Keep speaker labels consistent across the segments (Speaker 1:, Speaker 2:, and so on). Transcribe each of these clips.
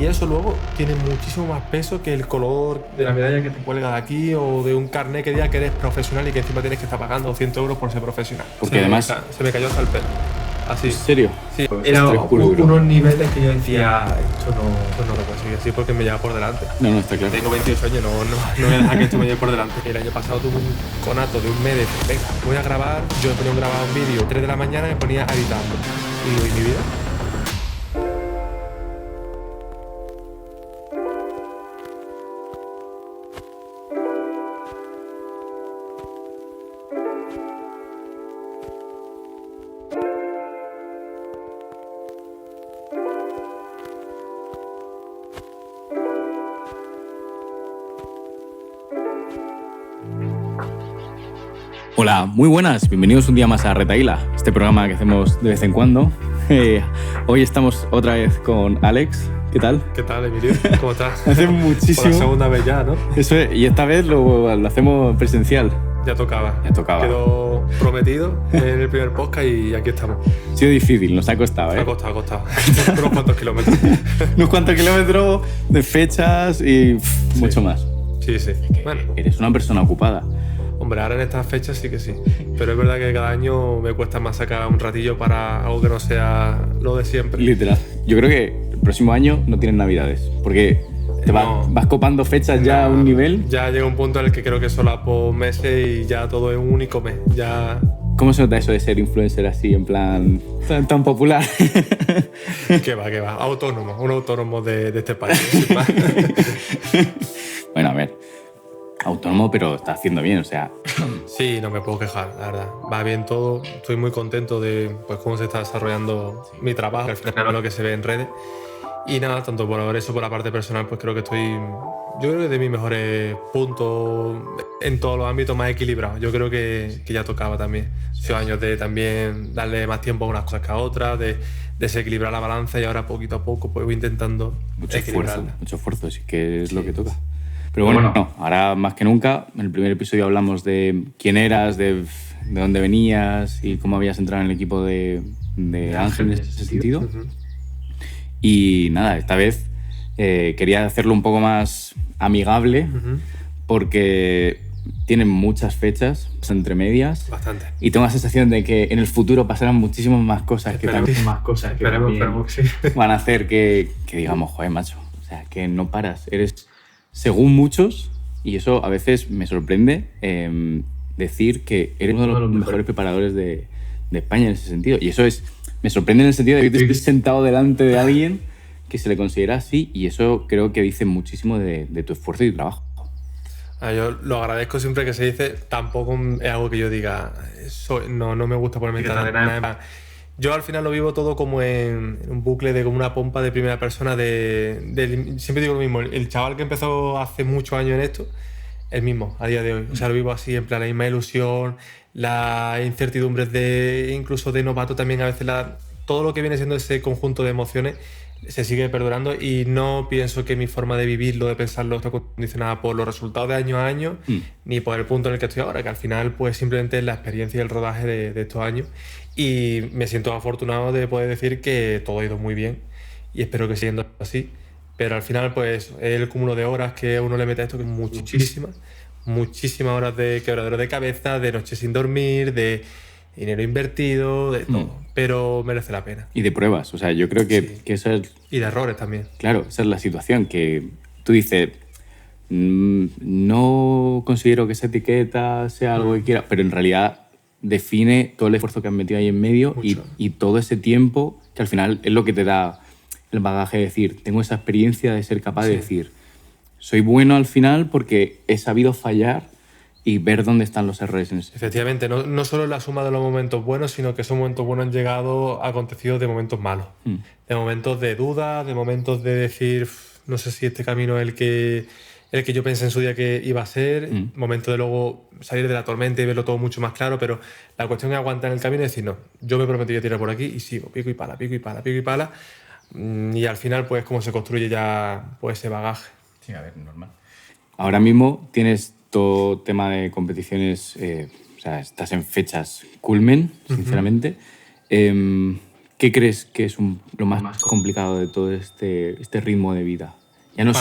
Speaker 1: eso luego tiene muchísimo más peso que el color de la medalla que te cuelga de aquí o de un carnet que diga que eres profesional y que encima tienes que estar pagando 200 euros por ser profesional.
Speaker 2: Porque además...
Speaker 1: Se me cayó hasta el pelo. Así.
Speaker 2: ¿En serio?
Speaker 1: Sí,
Speaker 2: Pues
Speaker 1: era unos niveles que yo decía, esto no lo consigo así porque me lleva por delante.
Speaker 2: No, está claro.
Speaker 1: Tengo 28 años, no voy a dejar que esto me lleve por delante. El año pasado tuve un conato de un mes de, venga, voy a grabar, yo me ponía a grabar un vídeo 3 de la mañana y me ponía a editarlo. Y digo, ¿y mi vida?
Speaker 2: Hola, muy buenas, bienvenidos un día más a Retahíla, este programa que hacemos de vez en cuando. Hoy estamos otra vez con Alex. ¿Qué tal?
Speaker 1: ¿Qué tal, Emilio? ¿Cómo estás?
Speaker 2: Hace muchísimo.
Speaker 1: Por la segunda vez ya, ¿no?
Speaker 2: Eso es, y esta vez lo hacemos presencial.
Speaker 1: Ya tocaba.
Speaker 2: Quedó
Speaker 1: prometido en el primer podcast y aquí estamos.
Speaker 2: Ha sido difícil, nos ha costado, ¿eh?
Speaker 1: Ha costado. Unos cuantos kilómetros.
Speaker 2: Unos cuantos kilómetros de fechas y mucho más.
Speaker 1: Sí. Bueno.
Speaker 2: Eres una persona ocupada.
Speaker 1: Hombre, ahora en estas fechas sí que sí. Pero es verdad que cada año me cuesta más sacar un ratillo para algo que no sea lo de siempre.
Speaker 2: Literal. Yo creo que el próximo año no tienes navidades, porque te vas copando fechas ya a un nivel.
Speaker 1: Ya llega un punto en el que creo que solapo meses y ya todo es un único mes. Ya...
Speaker 2: ¿Cómo se nota eso de ser influencer así, en plan tan popular?
Speaker 1: ¿Qué va? Un autónomo de este país.
Speaker 2: Bueno, a ver, autónomo, pero está haciendo bien, o sea...
Speaker 1: Sí, no me puedo quejar, la verdad. Va bien todo, estoy muy contento de cómo se está desarrollando mi trabajo, al final es lo que se ve en redes. Y nada, tanto por eso, por la parte personal, pues creo que yo creo que de mis mejores puntos en todos los ámbitos más equilibrados. Yo creo que ya tocaba también. Ha sido años de también darle más tiempo a unas cosas que a otras, de desequilibrar la balanza y ahora poquito a poco pues voy intentando
Speaker 2: mucho esfuerzo, sí que es lo que toca. Pero bueno, ahora más que nunca, en el primer episodio hablamos de quién eras, de dónde venías y cómo habías entrado en el equipo de Ángel en ese sentido. Uh-huh. Y nada, esta vez quería hacerlo un poco más amigable, uh-huh, porque tienen muchas fechas entre medias.
Speaker 1: Bastante.
Speaker 2: Y tengo la sensación de que en el futuro pasarán muchísimas más cosas que también van a hacer que digamos, joder, macho, o sea, que no paras. Eres, según muchos, y eso a veces me sorprende, decir que eres uno de los mejores preparadores de España en ese sentido. Y eso me sorprende en el sentido de que estés sentado delante de alguien que se le considera así, y eso creo que dice muchísimo de tu esfuerzo y tu trabajo.
Speaker 1: Yo lo agradezco siempre que se dice, tampoco es algo que yo diga, no me gusta ponerme nada. Yo al final lo vivo todo como en un bucle de como una pompa de primera persona siempre digo lo mismo, el chaval que empezó hace muchos años en esto, el mismo a día de hoy. O sea, lo vivo así, en plan la misma ilusión, la incertidumbre incluso de novato también a veces todo lo que viene siendo ese conjunto de emociones se sigue perdurando y no pienso que mi forma de vivirlo, de pensarlo, esté condicionada por los resultados de año a año, ni por el punto en el que estoy ahora, que al final pues simplemente es la experiencia y el rodaje de estos años. Y me siento afortunado de poder decir que todo ha ido muy bien y espero que siga siendo así. Pero al final pues es el cúmulo de horas que uno le mete a esto, que es muchísimas horas de quebradero de cabeza, de noches sin dormir, de dinero invertido, de todo, pero merece la pena.
Speaker 2: Y de pruebas, o sea, yo creo que eso es...
Speaker 1: Y de errores también.
Speaker 2: Claro, esa es la situación, que tú dices, no considero que esa etiqueta sea algo que quiera, pero en realidad define todo el esfuerzo que has metido ahí en medio y todo ese tiempo, que al final es lo que te da el bagaje de decir, tengo esa experiencia de ser capaz de decir, soy bueno al final porque he sabido fallar y ver dónde están los errores.
Speaker 1: Efectivamente, no solo es la suma de los momentos buenos, sino que esos momentos buenos han llegado acontecidos de momentos malos. De momentos de duda, de momentos de decir, no sé si este camino es el que yo pensé en su día que iba a ser. Momentos de luego salir de la tormenta y verlo todo mucho más claro, pero la cuestión es aguantar en el camino y decir, no, yo me prometí a tirar por aquí y sigo, pico y pala. Y al final, pues, cómo se construye ya pues, ese bagaje.
Speaker 2: Sí, a ver, normal. Ahora mismo tienes todo tema de competiciones, o sea, estás en fechas culmen, sinceramente. ¿qué crees que es lo más complicado de todo este ritmo de vida? Ya no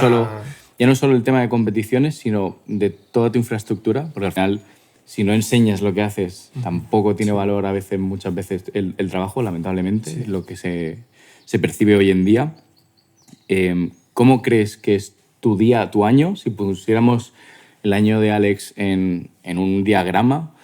Speaker 2: solo el tema de competiciones, sino de toda tu infraestructura, porque al final, si no enseñas lo que haces, tampoco tiene valor muchas veces el trabajo, lamentablemente, lo que se percibe hoy en día. ¿Cómo crees que es tu día, tu año? Si pusiéramos el año de Alex en un diagrama,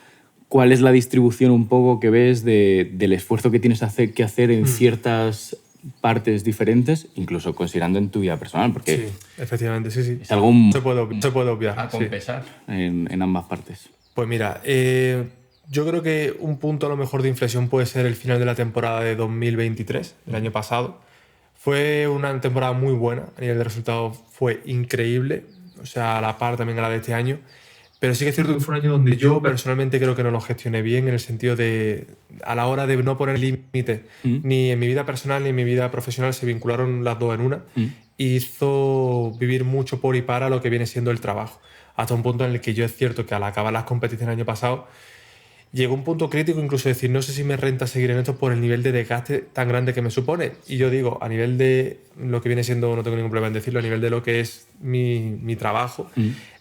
Speaker 2: ¿cuál es la distribución un poco que ves del esfuerzo que tienes que hacer en ciertas partes diferentes, incluso considerando en tu vida personal? Porque
Speaker 1: sí, efectivamente, sí.
Speaker 2: Es algo
Speaker 1: se puede obviar.
Speaker 2: A compensar en ambas partes.
Speaker 1: Pues mira, yo creo que un punto a lo mejor de inflexión puede ser el final de la temporada de 2023, el año pasado. Fue una temporada muy buena, a nivel de resultados fue increíble, o sea, a la par también a la de este año. Pero sí que es cierto que fue un año donde yo personalmente creo que no lo gestioné bien, en el sentido de, a la hora de no poner límites, ni en mi vida personal ni en mi vida profesional, se vincularon las dos en una, y hizo vivir mucho por y para lo que viene siendo el trabajo. Hasta un punto en el que yo es cierto que al acabar las competiciones el año pasado, llegó un punto crítico incluso de decir, no sé si me renta seguir en esto por el nivel de desgaste tan grande que me supone. Y yo digo, a nivel de lo que viene siendo, no tengo ningún problema en decirlo, a nivel de lo que es mi trabajo,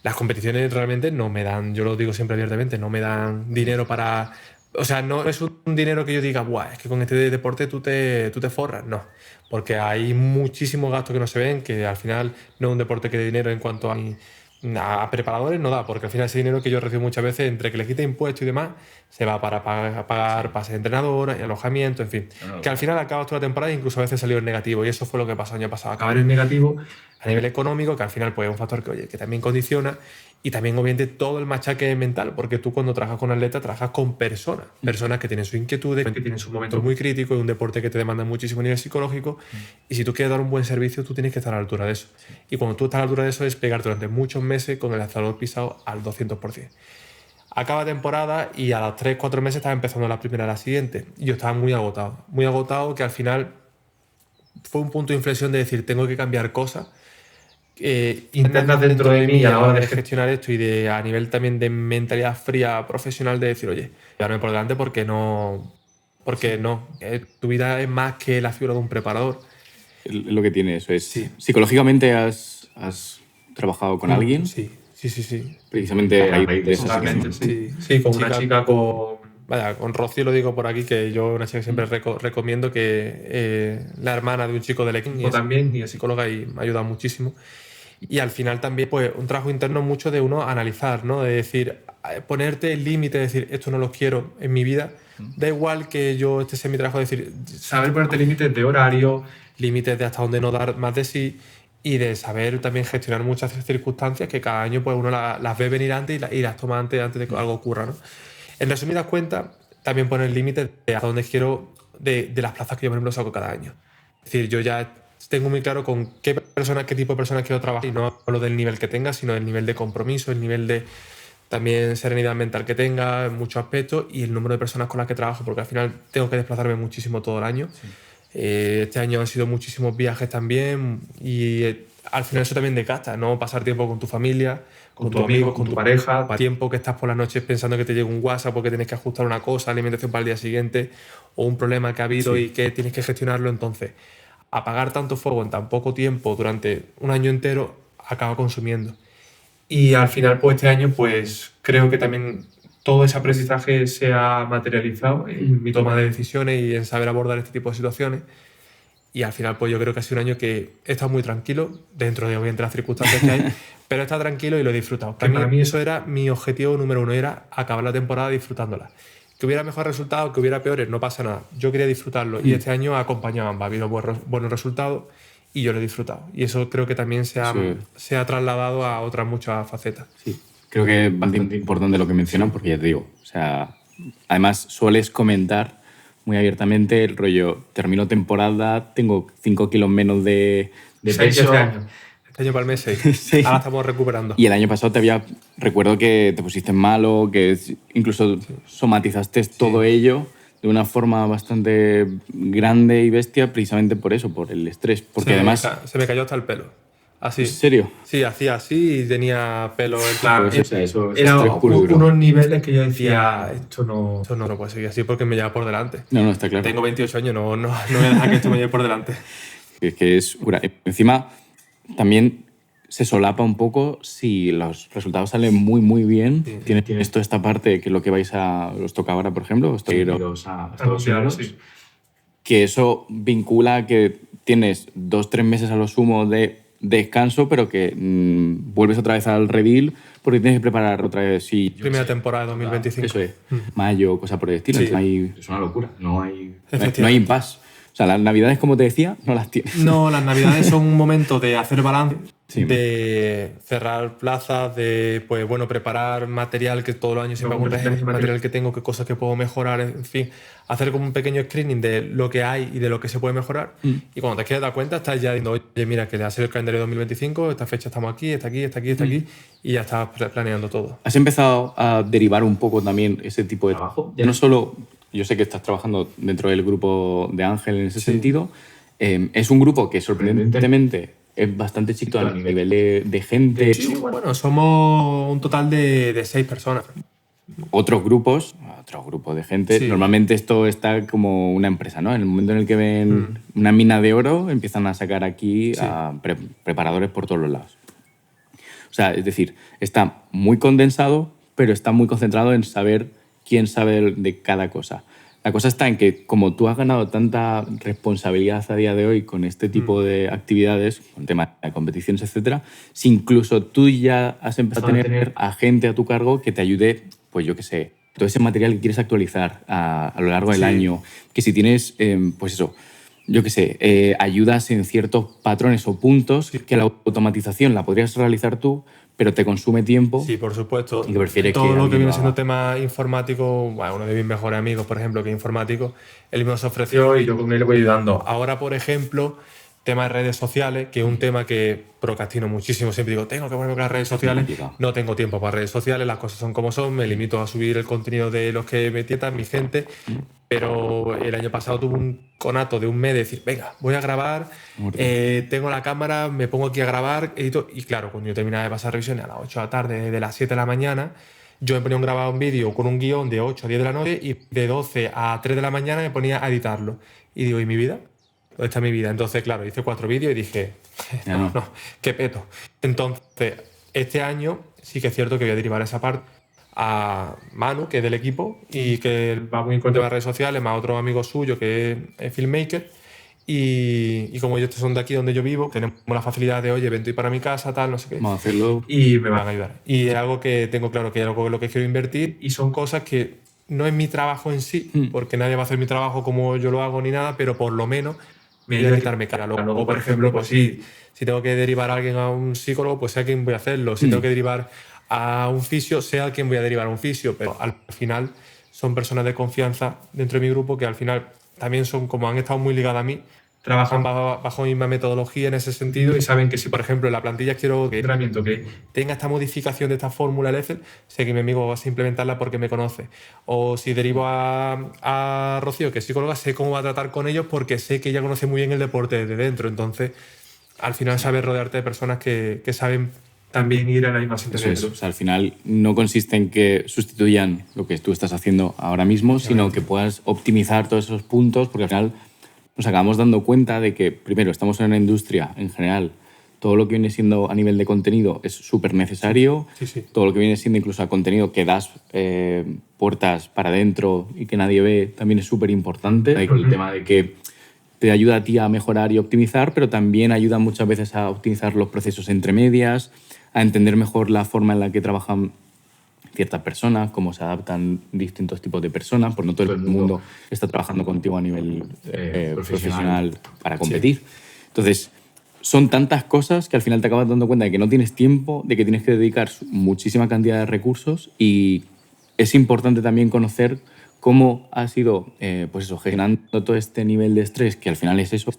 Speaker 1: las competiciones realmente no me dan, yo lo digo siempre abiertamente, no me dan dinero para... O sea, no es un dinero que yo diga, buah, es que con este deporte tú te forras. No, porque hay muchísimos gastos que no se ven, que al final no es un deporte que dé dinero en cuanto a preparadores no da, porque al final ese dinero que yo recibo muchas veces, entre que le quite impuestos y demás, se va para pagar pases de entrenador, alojamiento, en fin. Que al final acabas toda la temporada e incluso a veces salió en negativo, y eso fue lo que pasó el año pasado. Acabar en negativo a nivel económico, que al final pues, es un factor que, oye, que también condiciona, y también obviamente todo el machaque mental, porque tú cuando trabajas con atletas, trabajas con personas que tienen sus inquietudes, que tienen sus momentos muy críticos, es un deporte que te demanda muchísimo a nivel psicológico, y si tú quieres dar un buen servicio, tú tienes que estar a la altura de eso. Y cuando tú estás a la altura de eso, es pegarte durante muchos meses con el acelerador pisado al 200%. Acaba temporada y a los 3-4 meses estaba empezando la primera, la siguiente, y yo estaba muy agotado, que al final fue un punto de inflexión de decir, tengo que cambiar cosas internas dentro de mí y a la hora de gestionar esto, y de a nivel también de mentalidad fría profesional, de decir, oye, llevarme por delante porque tu vida es más que la figura de un preparador.
Speaker 2: Lo que tiene eso es... Sí. ¿Psicológicamente has trabajado con alguien?
Speaker 1: Sí.
Speaker 2: Precisamente ahí
Speaker 1: de esa situación. Sí, con una chica, con Rocío, lo digo por aquí, que yo una chica que siempre recomiendo, que la hermana de un chico del equipo también, y es psicóloga, y me ha ayudado muchísimo. Y al final también, pues, un trabajo interno mucho de uno analizar, ¿no? De decir, ponerte el límite, decir, esto no lo quiero en mi vida. Da igual que yo esté en mi trabajo, decir, saber ponerte límites de horario, límites de hasta dónde no dar más de sí, y de saber también gestionar muchas circunstancias que cada año pues uno las ve venir antes y las toma antes de que algo ocurra, ¿no? En resumidas cuentas, también poner límites de hasta dónde quiero de las plazas que yo, por ejemplo, saco cada año. Es decir, yo ya tengo muy claro con qué tipo de personas quiero trabajar, y no hablo del nivel que tenga, sino del nivel de compromiso, el nivel de también serenidad mental que tenga en muchos aspectos, y el número de personas con las que trabajo, porque al final tengo que desplazarme muchísimo todo el año. Sí. Este año han sido muchísimos viajes también, y al final eso también desgasta, ¿no? Pasar tiempo con tu familia, con tus amigos, con tu pareja, tiempo que estás por las noches pensando que te llega un WhatsApp porque tienes que ajustar una cosa, alimentación para el día siguiente, o un problema que ha habido y que tienes que gestionarlo. Entonces, apagar tanto fuego en tan poco tiempo durante un año entero acaba consumiendo. Y al final, pues este año, pues creo que también todo ese aprendizaje se ha materializado en mi toma de decisiones y en saber abordar este tipo de situaciones. Y al final, pues yo creo que ha sido un año que he estado muy tranquilo, dentro de obviamente las circunstancias que hay, pero he estado tranquilo y lo he disfrutado. Para mí eso era mi objetivo número uno, era acabar la temporada disfrutándola. Que hubiera mejores resultados, que hubiera peores, no pasa nada. Yo quería disfrutarlo, y este año acompañaban, ha habido buenos resultados y yo lo he disfrutado. Y eso creo que también se ha trasladado a otras muchas facetas.
Speaker 2: Sí, creo que es bastante importante lo que mencionan, porque ya te digo, o sea, además sueles comentar muy abiertamente el rollo, termino temporada, tengo 5 kilos menos de peso.
Speaker 1: Este año para el mes 6. Sí. Ahora estamos recuperando.
Speaker 2: Y el año pasado recuerdo que te pusiste malo, que incluso somatizaste todo ello de una forma bastante grande y bestia, precisamente por eso, por el estrés. Porque además...
Speaker 1: Se me cayó hasta el pelo. Así.
Speaker 2: ¿En serio?
Speaker 1: Sí, hacía así y tenía pelo en plan...
Speaker 2: Pues eso
Speaker 1: era unos niveles que yo
Speaker 2: decía,
Speaker 1: decía, esto no lo puedo seguir así porque me lleva por delante.
Speaker 2: No, está claro.
Speaker 1: Tengo 28 años, no voy a dejar que esto me lleve por delante.
Speaker 2: Es que es... Encima, también se solapa un poco si los resultados salen muy, muy bien. Sí. Tienes toda esta parte que es lo que os toca ahora, por ejemplo, iros a Estados Unidos. Sí. Que eso vincula a que tienes 2-3 meses a lo sumo de descanso, pero que vuelves otra vez al redil porque tienes que preparar otra vez. Sí,
Speaker 1: primera temporada de 2025.
Speaker 2: Eso es. Mayo, cosa por el estilo.
Speaker 1: Sí.
Speaker 2: Es una locura. No hay impasse. O sea, las navidades, como te decía, no las tienes.
Speaker 1: No, las navidades son un momento de hacer balance, sí, de cerrar plazas, de preparar material que todos los años siempre hago un material que tengo, qué cosas que puedo mejorar, en fin, hacer como un pequeño screening de lo que hay y de lo que se puede mejorar. Y cuando te quieres dar cuenta, estás ya diciendo, oye, mira, que le hace el calendario de 2025, esta fecha estamos aquí, está aquí, y ya estás planeando todo.
Speaker 2: ¿Has empezado a derivar un poco también ese tipo de trabajo? Ya no solo... Yo sé que estás trabajando dentro del grupo de Ángel en ese sentido. Es un grupo que sorprendentemente es bastante chico a nivel de gente.
Speaker 1: Sí, bueno, somos un total de 6 personas.
Speaker 2: Otro grupo de gente. Sí. Normalmente esto está como una empresa, ¿no? En el momento en el que ven una mina de oro, empiezan a sacar aquí a preparadores por todos los lados. O sea, es decir, está muy condensado, pero está muy concentrado en saber quién sabe de cada cosa. La cosa está en que, como tú has ganado tanta responsabilidad a día de hoy con este tipo de actividades, con temas de competiciones, etcétera, si incluso tú ya has empezado a tener a gente a tu cargo que te ayude, pues yo qué sé, todo ese material que quieres actualizar a lo largo del año, que si tienes, pues eso, yo qué sé, ayudas en ciertos patrones o puntos que la automatización la podrías realizar tú, pero te consume tiempo.
Speaker 1: Sí, por supuesto.
Speaker 2: Y que prefieres
Speaker 1: todo
Speaker 2: que
Speaker 1: lo que viene siendo tema informático, uno de mis mejores amigos, por ejemplo, que es informático, él mismo se ofreció y yo con él le voy ayudando. Ahora, por ejemplo, tema de redes sociales, que es un tema que procrastino muchísimo. Siempre digo, tengo que ponerme con las redes sociales. No tengo tiempo para redes sociales, las cosas son como son, me limito a subir el contenido de los que me tientan, mi gente. Pero el año pasado tuve un conato de un mes de decir, venga, voy a grabar, tengo la cámara, me pongo aquí a grabar, edito. Y claro, cuando yo terminaba de pasar revisiones a las 8 de la tarde, de las 7 de la mañana, yo me ponía a grabar un vídeo con un guión de 8 a 10 de la noche y de 12 a 3 de la mañana me ponía a editarlo. Y digo, ¿y mi vida? ¿Dónde está mi vida? Entonces, claro, hice 4 vídeos y dije, no, qué peto. Entonces, este año sí que es cierto que voy a derivar esa parte a Manu, que es del equipo y que va muy en cuenta de las redes sociales, más otro amigo suyo que es filmmaker. Y como ellos son de aquí donde yo vivo, tenemos la facilidad de, oye, vente para mi casa, tal, no sé qué.
Speaker 2: Vamos a hacerlo.
Speaker 1: Y me van a ayudar. Y es algo que tengo claro que es algo en lo que quiero invertir y son cosas que no es mi trabajo en sí, porque nadie va a hacer mi trabajo como yo lo hago ni nada, pero por lo menos me ayuda a quitarme cara. Luego, por ejemplo, pues si tengo que derivar a alguien a un psicólogo, pues sé a quién voy a hacerlo. Si tengo que derivar a un fisio, sé a quién voy a derivar a un fisio, pero al final son personas de confianza dentro de mi grupo que al final también son, como han estado muy ligadas a mí, trabajan bajo mi misma metodología en ese sentido y saben que si, por ejemplo, en la plantilla quiero que tenga esta modificación de esta fórmula el Excel, sé que mi amigo va a implementarla porque me conoce. O si derivo a Rocío, que es psicóloga, sé cómo va a tratar con ellos porque sé que ella conoce muy bien el deporte desde dentro. Entonces, al final, sabes rodearte de personas que saben también ir a la misma sintonía.
Speaker 2: O sea, al final no consiste en que sustituyan lo que tú estás haciendo ahora mismo, sino que puedas optimizar todos esos puntos, porque al final nos acabamos dando cuenta de que, primero, estamos en una industria en general, todo lo que viene siendo a nivel de contenido es súper necesario, todo lo que viene siendo incluso a contenido que das puertas para adentro y que nadie ve también es súper importante. Hay el tema de que te ayuda a ti a mejorar y optimizar, pero también ayuda muchas veces a optimizar los procesos entre medias, a entender mejor la forma en la que trabajan ciertas personas, cómo se adaptan distintos tipos de personas, pues no todo el mundo está trabajando contigo a nivel profesional para competir. Entonces, son tantas cosas que al final te acabas dando cuenta de que no tienes tiempo, de que tienes que dedicar muchísima cantidad de recursos y es importante también conocer cómo has ido pues eso, generando todo este nivel de estrés, que al final es eso,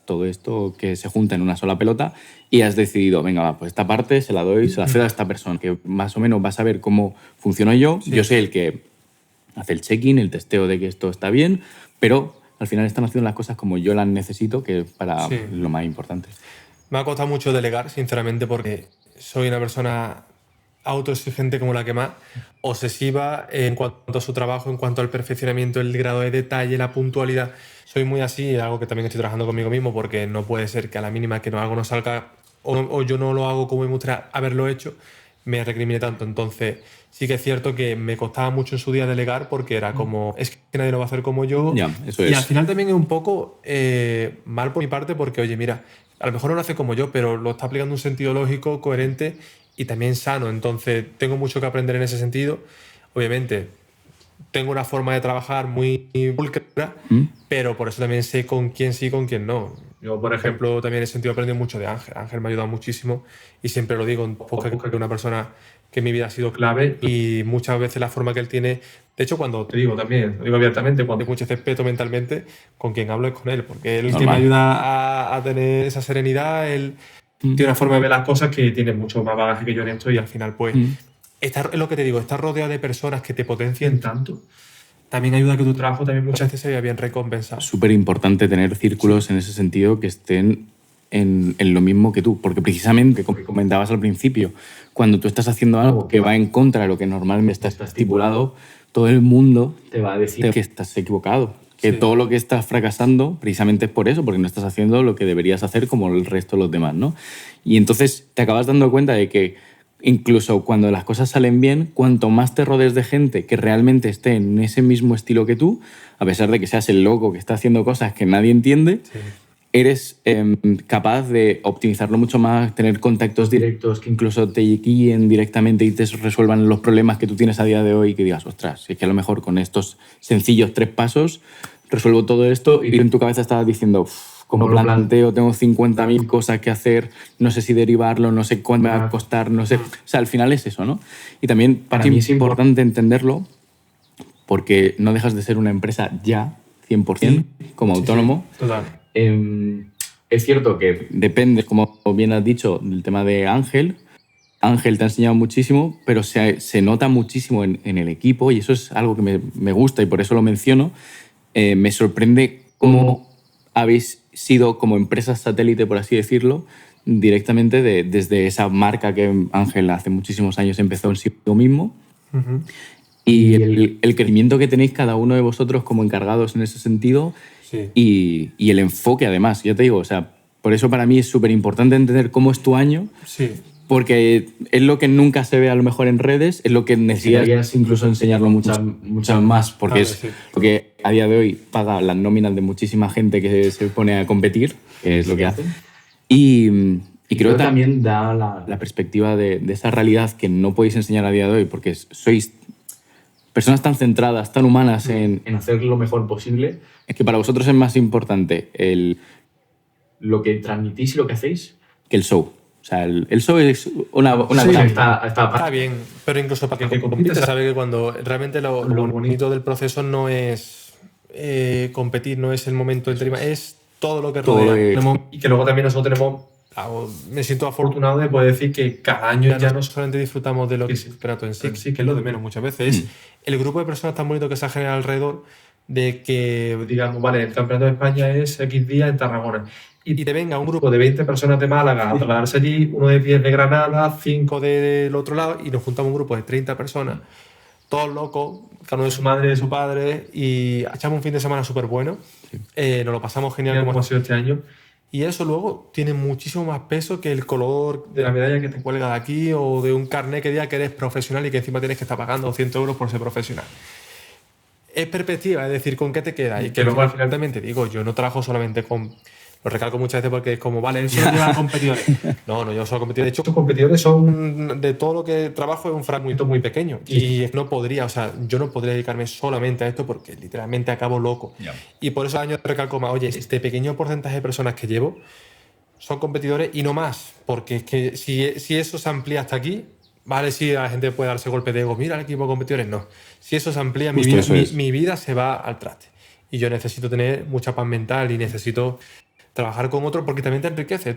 Speaker 2: todo esto que se junta en una sola pelota y has decidido, venga, va, pues esta parte se la doy, se la cedo a esta persona, que más o menos va a saber cómo funciono yo. Sí. Yo soy el que hace el check-in, el testeo de que esto está bien, pero al final están haciendo las cosas como yo las necesito, que es para lo más importante.
Speaker 1: Me ha costado mucho delegar, sinceramente, porque soy una persona autoexigente como la que más, obsesiva en cuanto a su trabajo, en cuanto al perfeccionamiento, el grado de detalle, la puntualidad. Soy muy así, algo que también estoy trabajando conmigo mismo, porque no puede ser que a la mínima que algo no salga o yo no lo hago como me gustaría haberlo hecho, me recrimine tanto. Entonces, sí que es cierto que me costaba mucho en su día delegar porque era como, es que nadie lo va a hacer como yo.
Speaker 2: Ya, eso
Speaker 1: y
Speaker 2: es.
Speaker 1: al final también es un poco mal por mi parte porque, oye, mira, a lo mejor no lo hace como yo, pero lo está aplicando en un sentido lógico, coherente y también sano. Entonces, tengo mucho que aprender en ese sentido. Obviamente, tengo una forma de trabajar muy pulcra, pero por eso también sé con quién sí y con quién no. Yo, por ejemplo, también he sentido aprendido mucho de Ángel. Ángel me ha ayudado muchísimo y siempre lo digo, en podcast, que es una persona que en mi vida ha sido clave y muchas veces la forma que él tiene. De hecho, cuando te digo también, lo digo abiertamente, cuando tengo mucho respeto mentalmente, con quien hablo es con él, porque él es el que me ayuda a tener esa serenidad. Él tiene una forma de ver las cosas que tiene mucho más bagaje que yo en esto y al final, pues, es lo que te digo, estar rodeado de personas que te potencien tanto también ayuda a que tu trabajo también muchas veces se vea bien recompensado.
Speaker 2: Súper importante tener círculos en ese sentido que estén en lo mismo que tú, porque precisamente, como comentabas al principio, cuando tú estás haciendo algo que va en contra de lo que normalmente está estipulado, todo el mundo te va a decir que estás equivocado, que todo lo que estás fracasando precisamente es por eso, porque no estás haciendo lo que deberías hacer como el resto de los demás, ¿no? Y entonces te acabas dando cuenta de que incluso cuando las cosas salen bien, cuanto más te rodees de gente que realmente esté en ese mismo estilo que tú, a pesar de que seas el loco que está haciendo cosas que nadie entiende, eres capaz de optimizarlo mucho más, tener contactos directos que incluso te guíen directamente y te resuelvan los problemas que tú tienes a día de hoy y que digas, ostras, es que a lo mejor con estos sencillos 3 pasos resuelvo todo esto y en tu cabeza estabas diciendo, como planteo, tengo 50.000 cosas que hacer, no sé si derivarlo, no sé cuánto me va a costar, no sé. O sea, al final es eso, ¿no? Y también para mí es importante entenderlo porque no dejas de ser una empresa ya, 100%, como autónomo.
Speaker 1: Sí, total.
Speaker 2: Es cierto que depende, como bien has dicho, del tema de Ángel. Ángel te ha enseñado muchísimo, pero se nota muchísimo en el equipo y eso es algo que me gusta y por eso lo menciono. Me sorprende cómo habéis sido como empresa satélite, por así decirlo, directamente desde esa marca que Ángel hace muchísimos años empezó en sí mismo. Y el crecimiento que tenéis cada uno de vosotros como encargados en ese sentido y el enfoque además, ya te digo, o sea, por eso para mí es súper importante entender cómo es tu año, porque es lo que nunca se ve a lo mejor en redes, es lo que necesitarías incluso enseñarlo muchas más, porque es lo que a día de hoy paga las nóminas de muchísima gente que se pone a competir, que es lo que hacen. Y creo que también da la perspectiva de esa realidad que no podéis enseñar a día de hoy, porque sois personas tan centradas, tan humanas en hacer lo mejor posible, es que para vosotros es más importante lo que transmitís y lo que hacéis que el show. O sea, el show es una cosa que
Speaker 1: está bien, pero incluso para que compites, sabe que cuando realmente lo bonito del proceso no es competir, no es el momento del tema, es todo lo que rodea. Y que luego también nosotros tenemos, me siento afortunado de poder decir que cada año ya no solamente disfrutamos de lo que es el campeonato en sí, que es lo de menos muchas veces, es el grupo de personas tan bonito que se ha generado alrededor de que, digamos, vale, el campeonato de España es X día en Tarragona. Y te venga un grupo de 20 personas de Málaga a trasladarse allí, uno de 10 de Granada, 5 del otro lado, y nos juntamos un grupo de 30 personas, todos locos, cada uno de su madre, de su padre, y echamos un fin de semana súper bueno. Nos lo pasamos genial como ha sido este año. Y eso luego tiene muchísimo más peso que el color de la medalla que te cuelga de aquí o de un carnet que diga que eres profesional y que encima tienes que estar pagando 200 euros por ser profesional. Es perspectiva, es decir, ¿con qué te queda? Y que luego al final también te digo, yo no trabajo solamente con... Lo recalco muchas veces porque es como, vale, eso lo llevan competidores. No, yo soy competidor. De hecho, los competidores son, de todo lo que trabajo, es un fragmento muy pequeño. Y no podría, o sea, yo no podría dedicarme solamente a esto porque literalmente acabo loco. Y por eso año recalco más, oye, este pequeño porcentaje de personas que llevo son competidores y no más. Porque es que si eso se amplía hasta aquí, vale, sí, la gente puede darse golpe de ego, mira el equipo de competidores, no. Si eso se amplía, mi vida se va al traste. Y yo necesito tener mucha paz mental y necesito trabajar con otro porque también te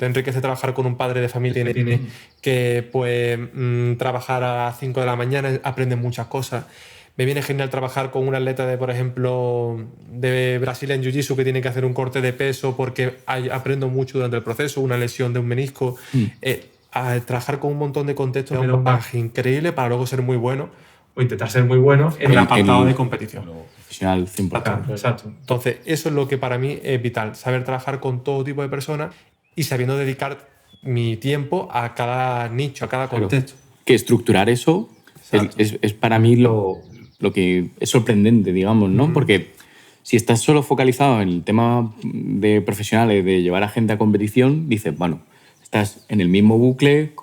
Speaker 1: enriquece trabajar con un padre de familia que tiene que pues trabajar a las 5 de la mañana, aprendes muchas cosas, Me viene genial trabajar con un atleta de, por ejemplo, de Brasil en Jiu-Jitsu que tiene que hacer un corte de peso porque aprendo mucho durante el proceso, una lesión de un menisco. A trabajar con un montón de contextos es un bagaje increíble para luego ser muy bueno o intentar ser muy bueno en el apartado de competición.
Speaker 2: Profesional 100%.
Speaker 1: Exacto. Entonces, eso es lo que para mí es vital, saber trabajar con todo tipo de personas y sabiendo dedicar mi tiempo a cada nicho, a cada contexto.
Speaker 2: Que estructurar eso es para mí lo que es sorprendente, digamos, ¿no? Porque si estás solo focalizado en el tema de profesionales, de llevar a gente a competición, dices, bueno, estás en el mismo bucle,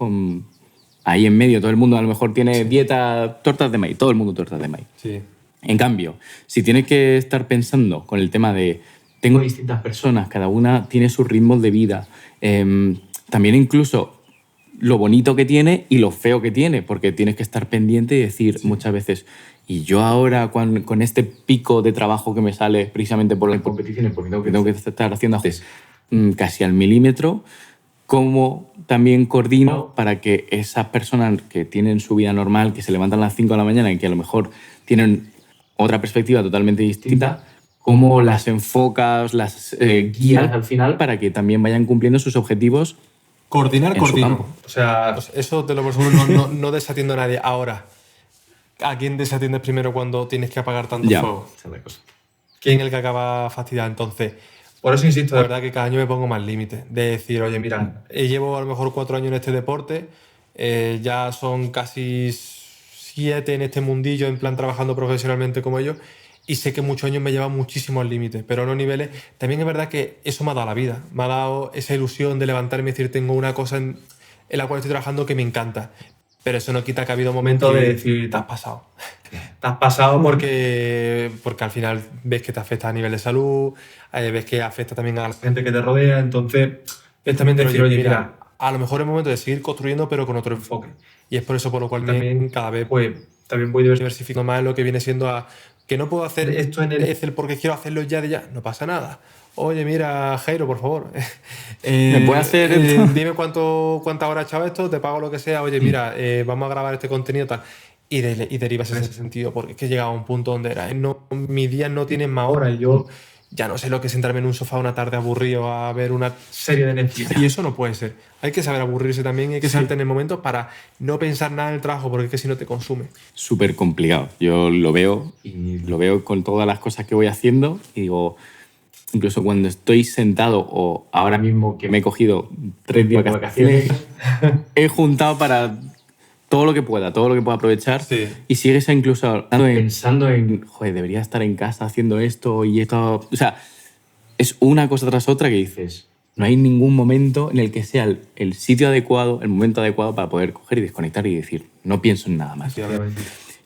Speaker 2: ahí en medio todo el mundo a lo mejor tiene dieta, tortas de maíz, todo el mundo tortas de maíz.
Speaker 1: Sí.
Speaker 2: En cambio, si tienes que estar pensando con el tema de tengo distintas personas, cada una tiene sus ritmos de vida, también incluso lo bonito que tiene y lo feo que tiene, porque tienes que estar pendiente y decir muchas veces, y yo ahora con este pico de trabajo que me sale precisamente por las competiciones, porque tengo que estar haciendo casi al milímetro, ¿cómo también coordino para que esas personas que tienen su vida normal, que se levantan a las 5 de la mañana y que a lo mejor tienen otra perspectiva totalmente distinta, cómo las enfocas, las guías al final para que también vayan cumpliendo sus objetivos?
Speaker 1: Coordino. O sea, eso te lo presumo, no desatiendo a nadie. Ahora, ¿a quién desatiendes primero cuando tienes que apagar tanto fuego? ¿Quién es el que acaba fastidiado? Entonces, por eso insisto, de verdad que cada año me pongo más límites. De decir, oye, mira, llevo a lo mejor 4 años en este deporte, ya son casi 7 en este mundillo, en plan trabajando profesionalmente como ellos, y sé que muchos años me llevan muchísimo al límite, pero no niveles. También es verdad que eso me ha dado la vida, me ha dado esa ilusión de levantarme y decir, tengo una cosa en la cual estoy trabajando que me encanta. Pero eso no quita que ha habido momentos de decir, te has pasado. Te has pasado porque al final ves que te afecta a nivel de salud, ves que afecta también a la gente que te rodea, entonces es también decir, oye, mira, a lo mejor es momento de seguir construyendo pero con otro enfoque. Y es por eso por lo cual también cada vez pues, también voy diversificando más en lo que viene siendo que no puedo hacer esto en el Excel porque quiero hacerlo ya de ya. No pasa nada. Oye, mira, Jairo, por favor.
Speaker 2: ¿Me puede hacer esto?
Speaker 1: Dime cuántas horas he echado esto, te pago lo que sea. Oye, mira, vamos a grabar este contenido tal. Y derivas en ese sentido, porque es que llegaba a un punto donde era, mis días no tienen más horas y yo ya no sé lo que es sentarme en un sofá una tarde aburrido a ver una serie de Netflix. Y eso no puede ser. Hay que saber aburrirse también y hay que saber tener momentos para no pensar nada en el trabajo, porque es que si no te consume.
Speaker 2: Súper complicado. Yo lo veo y lo veo con todas las cosas que voy haciendo y digo, incluso cuando estoy sentado o ahora mismo que me he cogido 3 días de vacaciones, he juntado para todo lo que pueda aprovechar y sigues incluso pensando en, joder, debería estar en casa haciendo esto y esto. O sea, es una cosa tras otra que dices, no hay ningún momento en el que sea el sitio adecuado, el momento adecuado para poder coger y desconectar y decir, no pienso en nada más.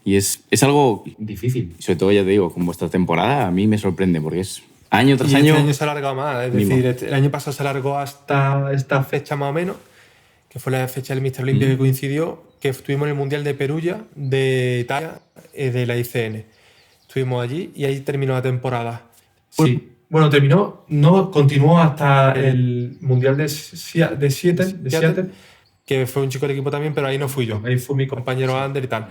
Speaker 2: Y es algo difícil. Y sobre todo, ya te digo, con vuestra temporada a mí me sorprende porque es año tras año.
Speaker 1: Este año se ha alargado más. Es decir, el año pasado se alargó hasta esta fecha más o menos, que fue la fecha del Mr. Olympia que coincidió, que estuvimos en el Mundial de Perugia, de Italia, de la ICN. Estuvimos allí y ahí terminó la temporada. Sí. Bueno, continuó hasta el Mundial de Seattle, que fue un chico del equipo también, pero ahí no fui yo. Ahí fue mi compañero Ander y tal.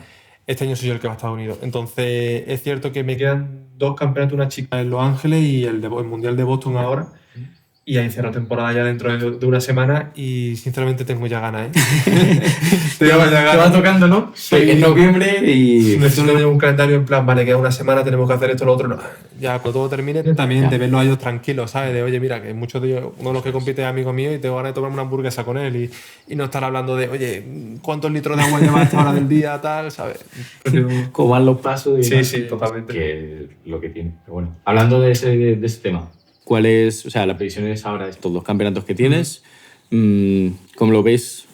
Speaker 1: Este año soy yo el que va a Estados Unidos. Entonces, es cierto que me quedan 2 campeonatos, una chica en Los Ángeles y el Mundial de Boston ahora. Y ahí cierro temporada ya dentro de una semana y sinceramente tengo ya ganas, Te va tocando, ¿no?
Speaker 2: En noviembre y...
Speaker 1: Necesito un calendario en plan, vale, queda una semana, tenemos que hacer esto, lo otro, no. Ya cuando todo termine, también de verlos a ellos tranquilos, ¿sabes? De, oye, mira, que muchos de ellos, uno de los que compite es amigo mío y tengo ganas de tomarme una hamburguesa con él y no estar hablando de, oye, ¿cuántos litros de agua llevas a esta hora del día, tal, ¿sabes?
Speaker 2: Cómo van los pasos y
Speaker 1: sí, totalmente.
Speaker 2: Que es lo que tiene. Pero bueno, hablando de ese tema, ¿cuál es, o sea, la previsión es ahora de estos 2 campeonatos que tienes? ¿Cómo lo ves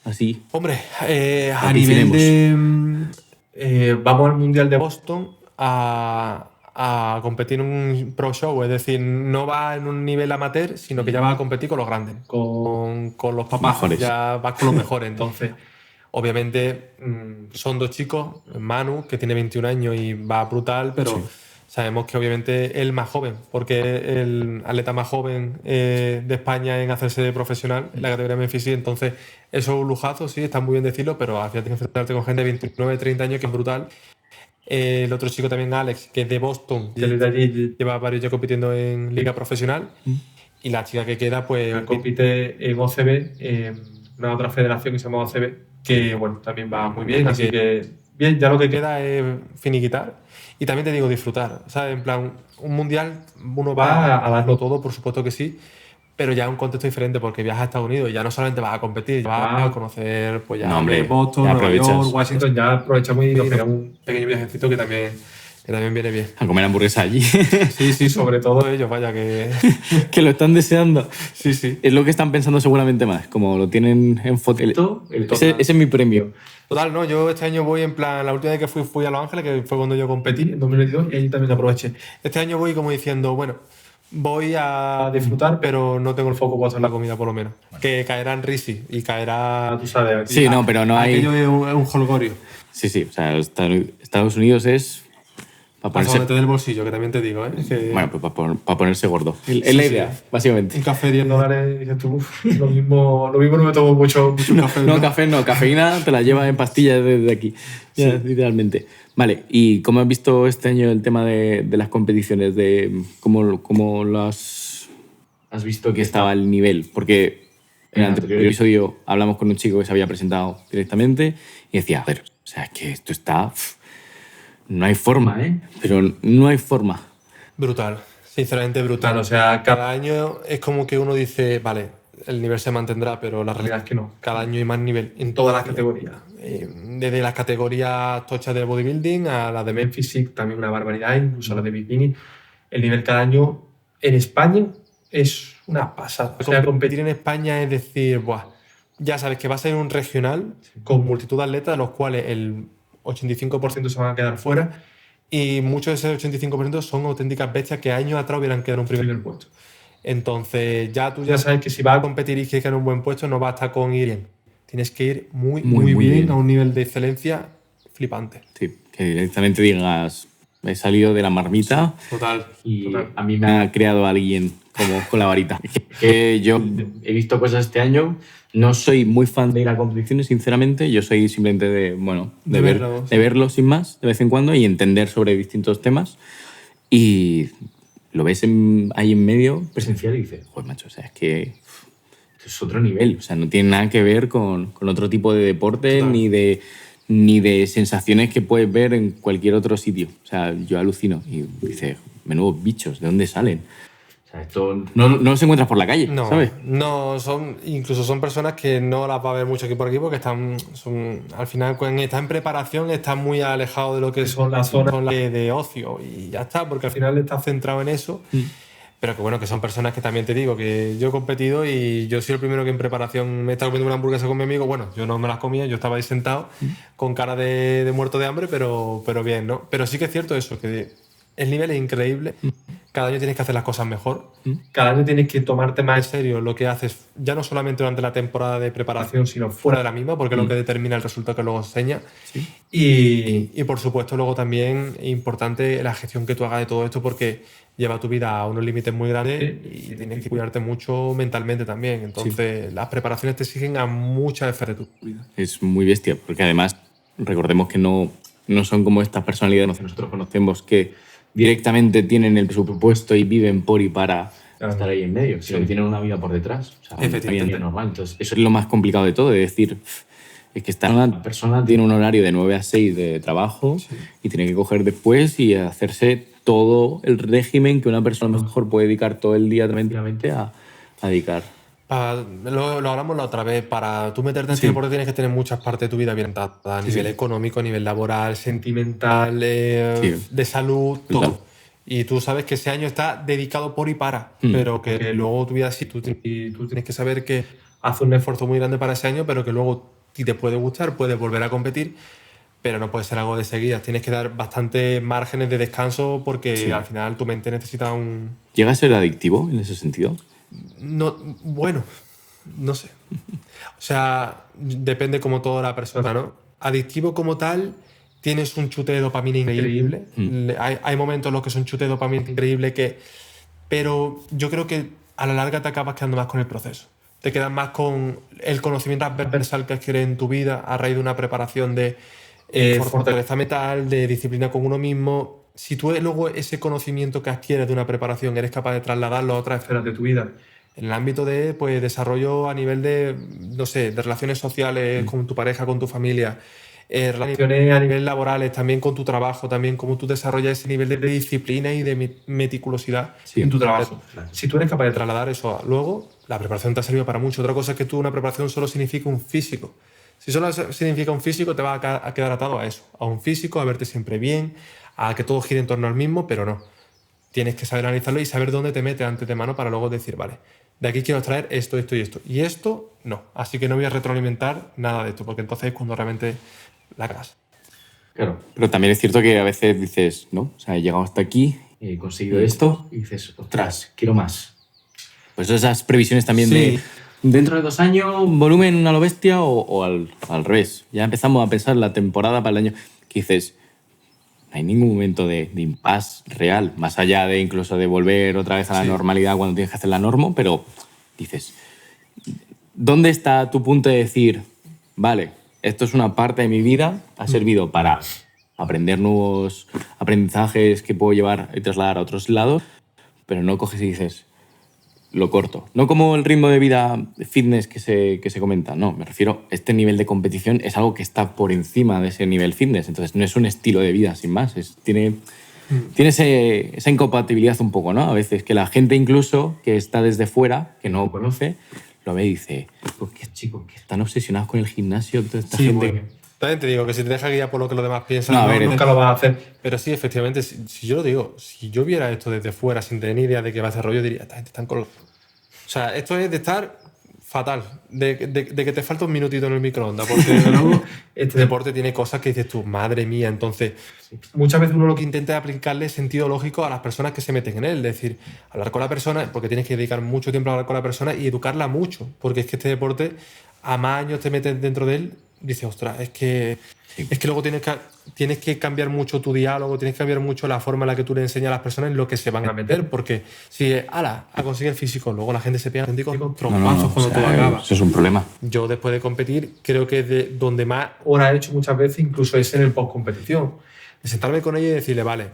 Speaker 2: así?
Speaker 1: Hombre, a nivel de... vamos al Mundial de Boston a competir en un pro show, es decir, no va en un nivel amateur, sino que ya va a competir con los grandes, con los papás, ya vas con los mejores. Entonces, obviamente, son 2 chicos, Manu, que tiene 21 años y va brutal, pero... Sí. Sabemos que obviamente es el más joven, porque es el atleta más joven de España en hacerse profesional en la categoría Memphis. Entonces, eso es un lujazo, sí, está muy bien decirlo, pero al final tienes que enfrentarte con gente de 29, 30 años, que es brutal. El otro chico también, Alex, que es de Boston, que desde allí lleva varios años compitiendo en liga profesional. Y la chica que queda, pues compite en OCB, en una otra federación que se llama OCB, que bueno, también va muy bien. Así que bien, ya lo que queda es finiquitar. Y también te digo, disfrutar. ¿Sabes? En plan, un mundial, uno va a darlo todo, por supuesto que sí, pero ya es un contexto diferente porque viajas a Estados Unidos y ya no solamente vas a competir, vas a conocer pues ya Boston, Nueva York, Washington, ya aprovechamos y nos pegamos un pequeño viajecito que también viene bien.
Speaker 2: A comer hamburguesa allí.
Speaker 1: Sí, sobre todo ellos, vaya que...
Speaker 2: que lo están deseando.
Speaker 1: Sí.
Speaker 2: Es lo que están pensando seguramente más, como lo tienen en foto. Ese es mi premio.
Speaker 1: Total, no, yo este año voy en plan, la última vez que fui a Los Ángeles, que fue cuando yo competí en 2022, y ahí también aproveché. Este año voy como diciendo, bueno, voy a disfrutar, pero no tengo el foco puesto en la comida, por lo menos. Que caerá en risi y caerá, tú sabes, aquí.
Speaker 2: Sí, no, pero no hay...
Speaker 1: Aquello es un holgorio.
Speaker 2: Sí, o sea, Estados Unidos es...
Speaker 1: Para meter del bolsillo, que también te digo, ¿eh? Que...
Speaker 2: Bueno, pues para ponerse gordo. Es la idea, básicamente.
Speaker 1: Un café $10, dices tú, lo mismo no me tomo mucho café.
Speaker 2: No, café no, cafeína te la llevas en pastillas desde aquí, ya, literalmente. Vale, ¿y cómo has visto este año el tema de las competiciones? ¿Cómo lo has visto que estaba el nivel? Porque en el anterior episodio hablamos con un chico que se había presentado directamente y decía, joder, o sea, es que esto está... No hay forma, pero no hay forma.
Speaker 1: Brutal, sinceramente brutal. O sea, cada año es como que uno dice, vale, el nivel se mantendrá, pero la realidad es que no. Cada año hay más nivel en todas las categorías. Desde las categorías tochas de bodybuilding a las de men physique, también una barbaridad, incluso a las de bikini. El nivel cada año en España es una pasada. O sea, competir en España es decir, buah, ya sabes que vas a ir a un regional con multitud de atletas, de los cuales el 85% se van a quedar fuera y muchos de ese 85% son auténticas bestias que años atrás hubieran quedado en un primer puesto. Entonces ya tú ya sabes que si vas a competir y quieres quedar en un buen puesto no basta con ir bien. Tienes que ir muy bien a un nivel de excelencia flipante.
Speaker 2: Sí, que directamente digas, he salido de la marmita.
Speaker 1: Sí, total.
Speaker 2: A mí me ha creado alguien como con la varita. Que yo he visto cosas este año. No soy muy fan de ir a competiciones, sinceramente. Yo soy simplemente de verlo sin más, de vez en cuando, y entender sobre distintos temas. Y lo ves ahí en medio, presencial, y dices, joder, macho, o sea, es que es otro nivel. O sea, no tiene nada que ver con otro tipo de deporte, ni de sensaciones que puedes ver en cualquier otro sitio. O sea, yo alucino. Y dices, menudos bichos, ¿de dónde salen? O sea, esto no los encuentras por la calle, ¿sabes?
Speaker 1: No, incluso son personas que no las va a ver mucho aquí por aquí porque al final, cuando están en preparación, están muy alejados de lo que son las zonas de ocio y ya está, porque al final estás centrado en eso. Pero que bueno, que son personas que también te digo que yo he competido y yo soy el primero que en preparación me he estado comiendo una hamburguesa con mi amigo. Bueno, yo no me las comía, yo estaba ahí sentado con cara de muerto de hambre, pero bien, ¿no? Pero sí que es cierto eso, que el nivel es increíble. Cada año tienes que hacer las cosas mejor. Cada año tienes que tomarte más en serio lo que haces, ya no solamente durante la temporada de preparación, sino fuera de la misma, porque es lo que determina el resultado que luego enseña. Sí. Y por supuesto, luego también es importante la gestión que tú hagas de todo esto, porque lleva tu vida a unos límites muy grandes y tienes que cuidarte mucho mentalmente también. Entonces, las preparaciones te exigen a muchas esferas de tu vida.
Speaker 2: Es muy bestia, porque además, recordemos que no son como estas personalidades que nosotros conocemos que directamente tienen el presupuesto y viven por y para estar ahí en medio, sino que tienen una vida por detrás. O sea, una vida normal. Entonces, eso es lo más complicado de todo, de decir, es que una persona tiene un horario de 9 a 6 de trabajo y tiene que coger después y hacerse todo el régimen que una persona a lo mejor puede dedicar todo el día tranquilamente a dedicar.
Speaker 1: Lo hablamos la otra vez. Para tú meterte en este deporte tienes que tener muchas partes de tu vida bien dadas, a nivel económico, a nivel laboral, sentimental, de salud, todo. Y tú sabes que ese año está dedicado por y para, pero que luego tu vida sí, tú tienes que saber que haces un esfuerzo muy grande para ese año, pero que luego si te puede gustar, puedes volver a competir, pero no puede ser algo de seguidas. Tienes que dar bastantes márgenes de descanso porque al final tu mente necesita un...
Speaker 2: ¿Llega a ser adictivo en ese sentido?
Speaker 1: No, bueno, no sé. O sea, depende como toda la persona, ¿no? Adictivo como tal, tienes un chute de dopamina increíble. Hay momentos en los que son chute de dopamina increíble pero yo creo que a la larga te acabas quedando más con el proceso. Te quedas más con el conocimiento transversal que adquieres en tu vida a raíz de una preparación de fortaleza mental, de disciplina con uno mismo. Si tú luego ese conocimiento que adquieres de una preparación eres capaz de trasladarlo a otras esferas de tu vida, en el ámbito de pues, desarrollo a nivel de, no sé, de relaciones sociales con tu pareja, con tu familia, relaciones a nivel laborales, también con tu trabajo, también cómo tú desarrollas ese nivel de disciplina y de meticulosidad en tu trabajo. Claro. Si tú eres capaz de trasladar eso luego, la preparación te ha servido para mucho. Otra cosa es que una preparación solo significa un físico. Si solo significa un físico, te vas a quedar atado a eso, a un físico, a verte siempre bien, a que todo gire en torno al mismo, pero no. Tienes que saber analizarlo y saber dónde te metes antes de mano para luego decir, vale, de aquí quiero extraer esto, esto y esto. Y esto, no. Así que no voy a retroalimentar nada de esto, porque entonces es cuando realmente la cagas.
Speaker 2: Claro. Pero también es cierto que a veces dices, ¿no? O sea, he llegado hasta aquí, he conseguido esto, y dices, ostras, quiero más. Pues esas previsiones también de dentro de 2 años, volumen a lo bestia o al revés. Ya empezamos a pensar la temporada para el año que dices, no hay ningún momento de impasse real, más allá de incluso de volver otra vez a la normalidad cuando tienes que hacer la norma, pero dices, ¿dónde está tu punto de decir, vale, esto es una parte de mi vida, ha servido para aprender nuevos aprendizajes que puedo llevar y trasladar a otros lados, pero no coges y dices, lo corto? No como el ritmo de vida fitness que se comenta, no, me refiero, este nivel de competición es algo que está por encima de ese nivel fitness, entonces no es un estilo de vida sin más, tiene esa incompatibilidad un poco, ¿no? A veces que la gente incluso que está desde fuera, que no conoce, lo ve y dice, pues qué chicos que están obsesionados con el gimnasio, toda esta gente...
Speaker 1: Bueno. También te digo que si te dejas guiar por lo que los demás piensan, nunca lo vas a hacer. Pero sí, efectivamente, si yo lo digo, si yo viera esto desde fuera sin tener ni idea de qué va a hacer rollo, diría, esta gente están colgados. O sea, esto es de estar fatal, de que te falta un minutito en el microondas, porque luego este deporte tiene cosas que dices tú, madre mía. Entonces, muchas veces uno lo que intenta es aplicarle sentido lógico a las personas que se meten en él, es decir, hablar con la persona, porque tienes que dedicar mucho tiempo a hablar con la persona y educarla mucho, porque es que este deporte, a más años te metes dentro de él, dices, ostras, es que luego tienes que cambiar mucho tu diálogo, tienes que cambiar mucho la forma en la que tú le enseñas a las personas en lo que se van a meter, porque si a conseguir el físico, luego la gente se pega con trompazos cuando todo acaba.
Speaker 2: Eso es un problema.
Speaker 1: Yo después de competir, creo que de donde más horas he hecho muchas veces, incluso es en el post-competición. De sentarme con ella y decirle, vale,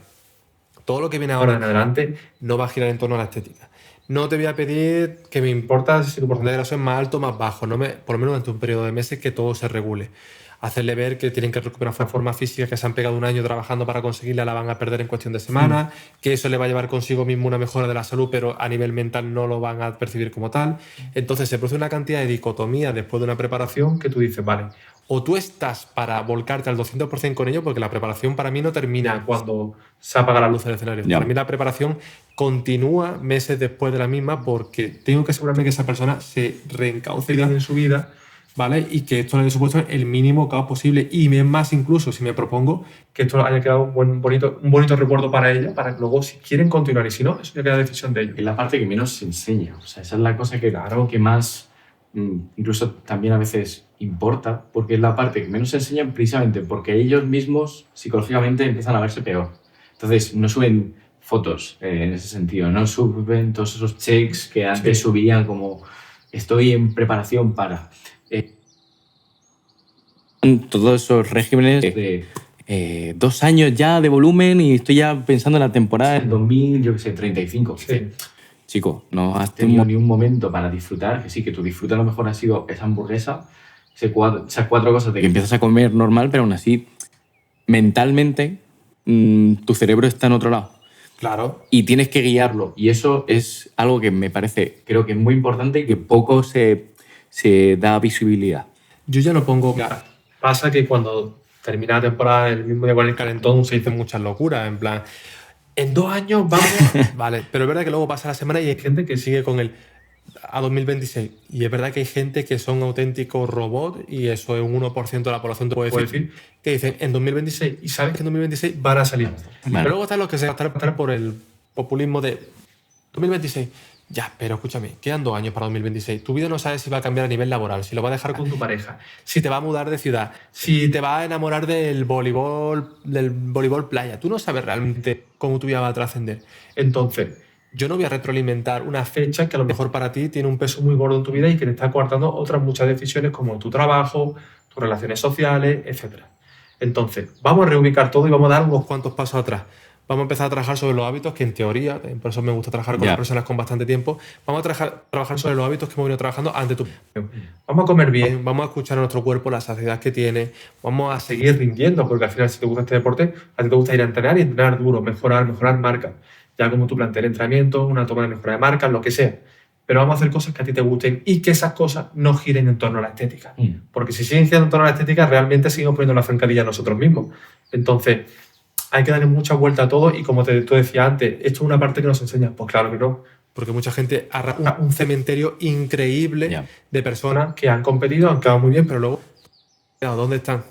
Speaker 1: todo lo que viene ahora en adelante no va a girar en torno a la estética. No te voy a pedir que me importa si tu porcentaje de grasa es más alto o más bajo, por lo menos durante un periodo de meses que todo se regule. Hacerle ver que tienen que recuperar forma física, que se han pegado un año trabajando para conseguirla, la van a perder en cuestión de semanas, que eso le va a llevar consigo mismo una mejora de la salud, pero a nivel mental no lo van a percibir como tal. Entonces se produce una cantidad de dicotomía después de una preparación que tú dices, vale, o tú estás para volcarte al 200% con ello, porque la preparación para mí no termina cuando se apaga la luz del escenario. Para mí la preparación continúa meses después de la misma, porque tengo que asegurarme que esa persona se reencauce en su vida, ¿vale? Y que esto le haya supuesto el mínimo caos posible. Y es más, incluso si me propongo que esto haya quedado un bonito recuerdo para ella, para que luego, si quieren continuar y si no, eso ya queda decisión de ellos.
Speaker 2: Es la parte que menos se enseña. O sea, esa es la cosa que, claro, que más incluso también a veces importa, porque es la parte que menos se enseña precisamente porque ellos mismos psicológicamente empiezan a verse peor. Entonces, no suben fotos en ese sentido, no suben todos esos checks que antes subían como estoy en preparación para... todos esos regímenes de 2 años ya de volumen y estoy ya pensando en la temporada del 2035.
Speaker 1: Sí.
Speaker 2: Chico, no has tenido ni un momento para disfrutar, que sí, que tu disfrute a lo mejor ha sido esa hamburguesa, esas 4 cosas de que empiezas a comer normal, pero aún así, mentalmente, tu cerebro está en otro lado.
Speaker 1: Claro.
Speaker 2: Y tienes que guiarlo. Y eso es algo que me parece, creo que es muy importante y que poco se da visibilidad.
Speaker 1: Yo ya no pongo cara. Pasa que cuando termina la temporada, el mismo día con el calentón, se dicen muchas locuras, en plan... En 2 años vamos... Vale, pero es verdad que luego pasa la semana y hay gente que sigue con el a 2026. Y es verdad que hay gente que son auténticos robots y eso es un 1% de la población, te puede decir, que dicen en 2026 y saben que en 2026 van a salir. Vale. Pero luego están los que se gastan por el populismo de 2026. Ya, pero escúchame, quedan 2 años para 2026. Tu vida no sabes si va a cambiar a nivel laboral, si lo va a dejar con tu pareja, si te va a mudar de ciudad, si te va a enamorar del voleibol playa. Tú no sabes realmente cómo tu vida va a trascender. Entonces, yo no voy a retroalimentar una fecha que a lo mejor para ti tiene un peso muy gordo en tu vida y que te está coartando otras muchas decisiones como tu trabajo, tus relaciones sociales, etc. Entonces, vamos a reubicar todo y vamos a dar unos cuantos pasos atrás. Vamos a empezar a trabajar sobre los hábitos, que en teoría, por eso me gusta trabajar con las personas con bastante tiempo, vamos a trabajar sobre los hábitos que hemos venido trabajando ante tu... Vamos a comer bien, vamos a escuchar a nuestro cuerpo, la saciedad que tiene, vamos a seguir rindiendo, porque al final si te gusta este deporte, a ti te gusta ir a entrenar y entrenar duro, mejorar marcas, ya como tú planteas el entrenamiento, una toma de mejora de marcas, lo que sea. Pero vamos a hacer cosas que a ti te gusten y que esas cosas no giren en torno a la estética. Porque si siguen girando en torno a la estética, realmente seguimos poniendo la zancadilla nosotros mismos. Entonces, hay que darle mucha vuelta a todo y como tú decías antes, ¿esto es una parte que nos enseña? Pues claro que no. Porque mucha gente arrastra un cementerio increíble de personas que han competido, han quedado muy bien, pero luego, ¿dónde están?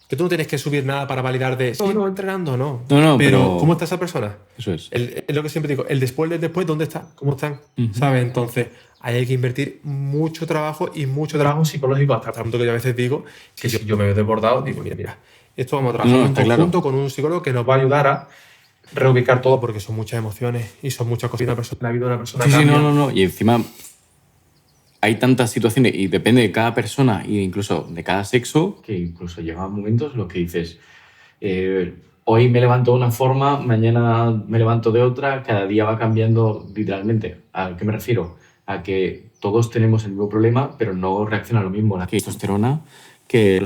Speaker 1: Que tú no tienes que subir nada para validar de si no entrenando o no.
Speaker 2: No,
Speaker 1: pero ¿cómo está esa persona?
Speaker 2: Eso es.
Speaker 1: Es lo que siempre digo, el después del después, ¿dónde está? ¿Cómo están? ¿Sabes? Entonces, ahí hay que invertir mucho trabajo y mucho trabajo psicológico, hasta el punto que yo a veces digo que si yo me veo desbordado, digo, mira, esto vamos a trabajar en conjunto con un psicólogo que nos va a ayudar a reubicar todo, porque son muchas emociones y son muchas cosas. La vida de una persona cambia.
Speaker 2: No. Y encima hay tantas situaciones y depende de cada persona e incluso de cada sexo que incluso llega momentos en los que dices hoy me levanto de una forma, mañana me levanto de otra, cada día va cambiando literalmente. ¿A qué me refiero? A que todos tenemos el mismo problema, pero no reacciona lo mismo la testosterona que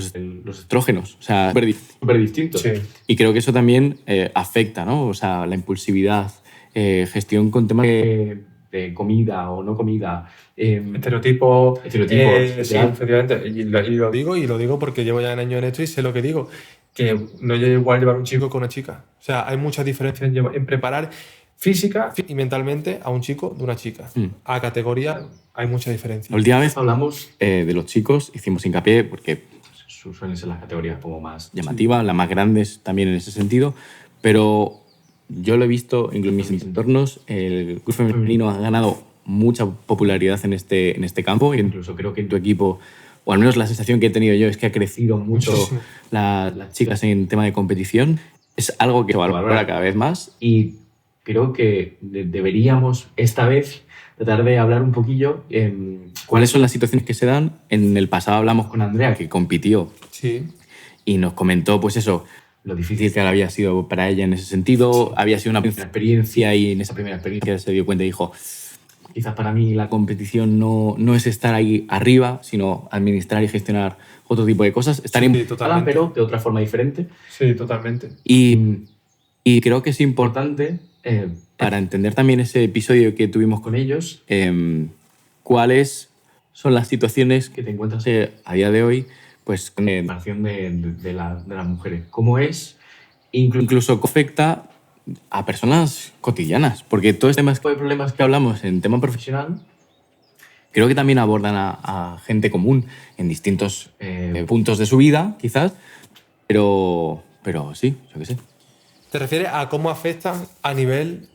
Speaker 2: los estrógenos, o sea, súper distintos.
Speaker 1: Sí.
Speaker 2: Y creo que eso también afecta, ¿no? O sea, la impulsividad, gestión con temas de comida o no comida,
Speaker 1: estereotipos. Sí,
Speaker 2: ¿verdad?
Speaker 1: efectivamente. Y lo digo porque llevo ya un año en esto y sé lo que digo, que no es igual llevar un chico que una chica. O sea, hay muchas diferencias en preparar física y mentalmente a un chico de una chica. A categoría hay mucha diferencia.
Speaker 2: La última vez hablamos de los chicos, hicimos hincapié porque suelen ser las categorías como más llamativas, las más grandes también en ese sentido, pero yo lo he visto incluso en mis entornos, el club femenino ha ganado mucha popularidad en este campo e incluso creo que en tu equipo, o al menos la sensación que he tenido yo es que ha crecido mucho las chicas en tema de competición. Es algo que se valora cada vez más y creo que deberíamos esta vez tratar de hablar un poquillo cuáles son las situaciones que se dan. En el pasado hablamos con Andrea, que compitió, y nos comentó pues eso, lo difícil que había sido para ella en ese sentido. Había sido una primera experiencia y en esa primera experiencia se dio cuenta y dijo, quizás para mí la competición no es estar ahí arriba, sino administrar y gestionar otro tipo de cosas. Estar
Speaker 1: totalmente,
Speaker 2: pero de otra forma diferente.
Speaker 1: Sí, totalmente.
Speaker 2: Y creo que es importante, para entender también ese episodio que tuvimos con ellos, cuáles son las situaciones que te encuentras a día de hoy pues, con la relación de las mujeres. ¿Cómo es? Incluso cómo afecta a personas cotidianas. Porque todo este tipo de problemas que hablamos en tema profesional creo que también abordan a gente común en distintos puntos de su vida, quizás. Pero sí, yo qué sé.
Speaker 1: ¿Te refieres a cómo afectan a nivel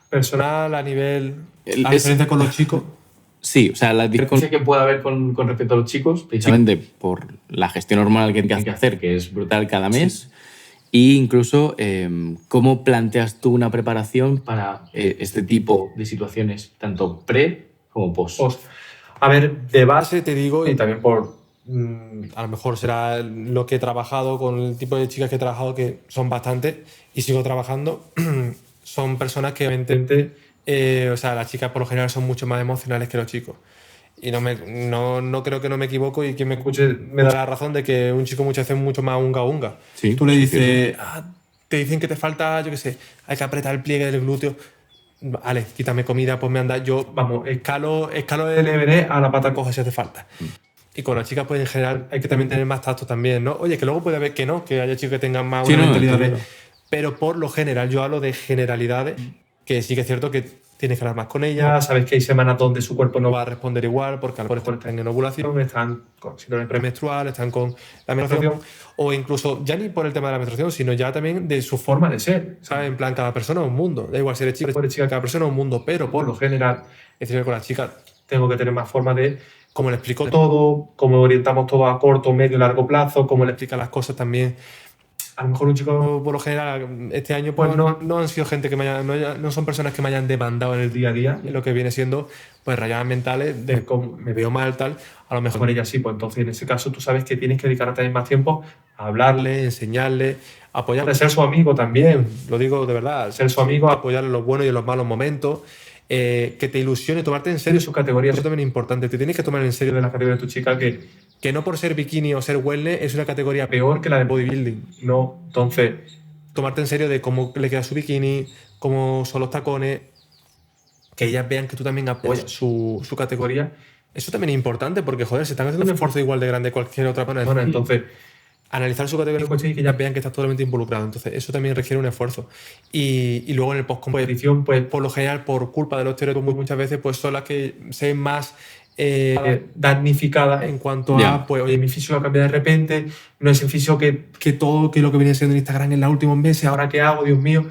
Speaker 1: personal, a nivel... la diferencia con los chicos?
Speaker 2: Sí, o sea, la diferencia que puede haber con respecto a los chicos, precisamente por la gestión hormonal que hay que hacer, que es brutal cada mes, e incluso cómo planteas tú una preparación para este tipo de situaciones, tanto pre como post.
Speaker 1: A ver, de base te digo, y también por... a lo mejor será lo que he trabajado con el tipo de chicas que he trabajado, que son bastantes y sigo trabajando, son personas que obviamente, o sea, las chicas por lo general son mucho más emocionales que los chicos. Y no creo que no me equivoco, y quien me escuche me da la razón de que un chico muchas veces es mucho más unga.
Speaker 2: Sí,
Speaker 1: tú le dices, te dicen que te falta, yo qué sé, hay que apretar el pliegue del glúteo. Vale, quítame comida, ponme a andar. Yo, escalo el Everest a la pata coja si hace falta. Y con las chicas, pues en general, hay que también tener más tacto también, ¿no? Oye, que luego puede haber que no, que haya chicos que tengan más una mentalidad Pero por lo general, yo hablo de generalidades, que sí que es cierto que tienes que hablar más con ellas. Sabes que hay semanas donde su cuerpo no va a responder igual, porque a lo mejor están en ovulación, están con síndrome premenstrual, están con la menstruación, o incluso ya ni por el tema de la menstruación, sino ya también de su forma de ser, ¿sabes? En plan, cada persona es un mundo. Da igual si eres chica o eres chica, cada persona es un mundo, pero por lo general, es decir, con las chicas tengo que tener más forma de cómo le explico todo, cómo orientamos todo a corto, medio y largo plazo, cómo le explica las cosas también a lo mejor un chico, por lo general, este año pues no han sido gente que no son personas que me hayan demandado en el día a día, en lo que viene siendo pues rayadas mentales de cómo me veo mal, tal. A lo mejor ella sí, pues entonces en ese caso tú sabes que tienes que dedicar también más tiempo a hablarle, enseñarle, apoyarle, ser su amigo también, lo digo de verdad, ser su amigo, apoyarle en los buenos y en los malos momentos. Que te ilusione, tomarte en serio su categoría. Eso también es importante. Te tienes que tomar en serio de la categoría de tu chica, que no por ser bikini o ser wellness es una categoría peor que la de bodybuilding. No. Entonces, tomarte en serio de cómo le queda su bikini, cómo son los tacones, que ellas vean que tú también apoyas su categoría. Eso también es importante porque, joder, se están haciendo un esfuerzo igual de grande que cualquier otra persona. Entonces, analizar su categoría de coche y que ellas vean que estás totalmente involucrado. Entonces, eso también requiere un esfuerzo. Y luego en el post-competición, pues por lo general, por culpa de los estereotipos, muchas veces pues son las que se ven más damnificadas en cuanto a, pues, oye, mi físico ha cambiado de repente, no es el físico que todo que lo que viene siendo en Instagram en los últimos meses, ¿ahora qué hago, Dios mío?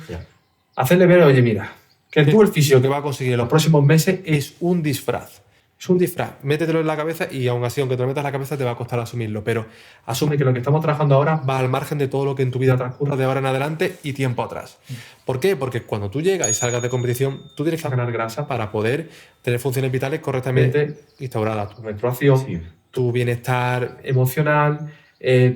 Speaker 1: Hacerle ver, oye, mira, que tú el físico que va a conseguir en los próximos meses es un disfraz. Es un disfraz, métetelo en la cabeza y aún así, aunque te lo metas en la cabeza, te va a costar asumirlo. Pero asume que lo que estamos trabajando ahora va al margen de todo lo que en tu vida transcurra de ahora en adelante y tiempo atrás. ¿Por qué? Porque cuando tú llegas y salgas de competición, tú tienes que ganar grasa para poder tener funciones vitales correctamente instauradas. Tu menstruación, tu bienestar emocional,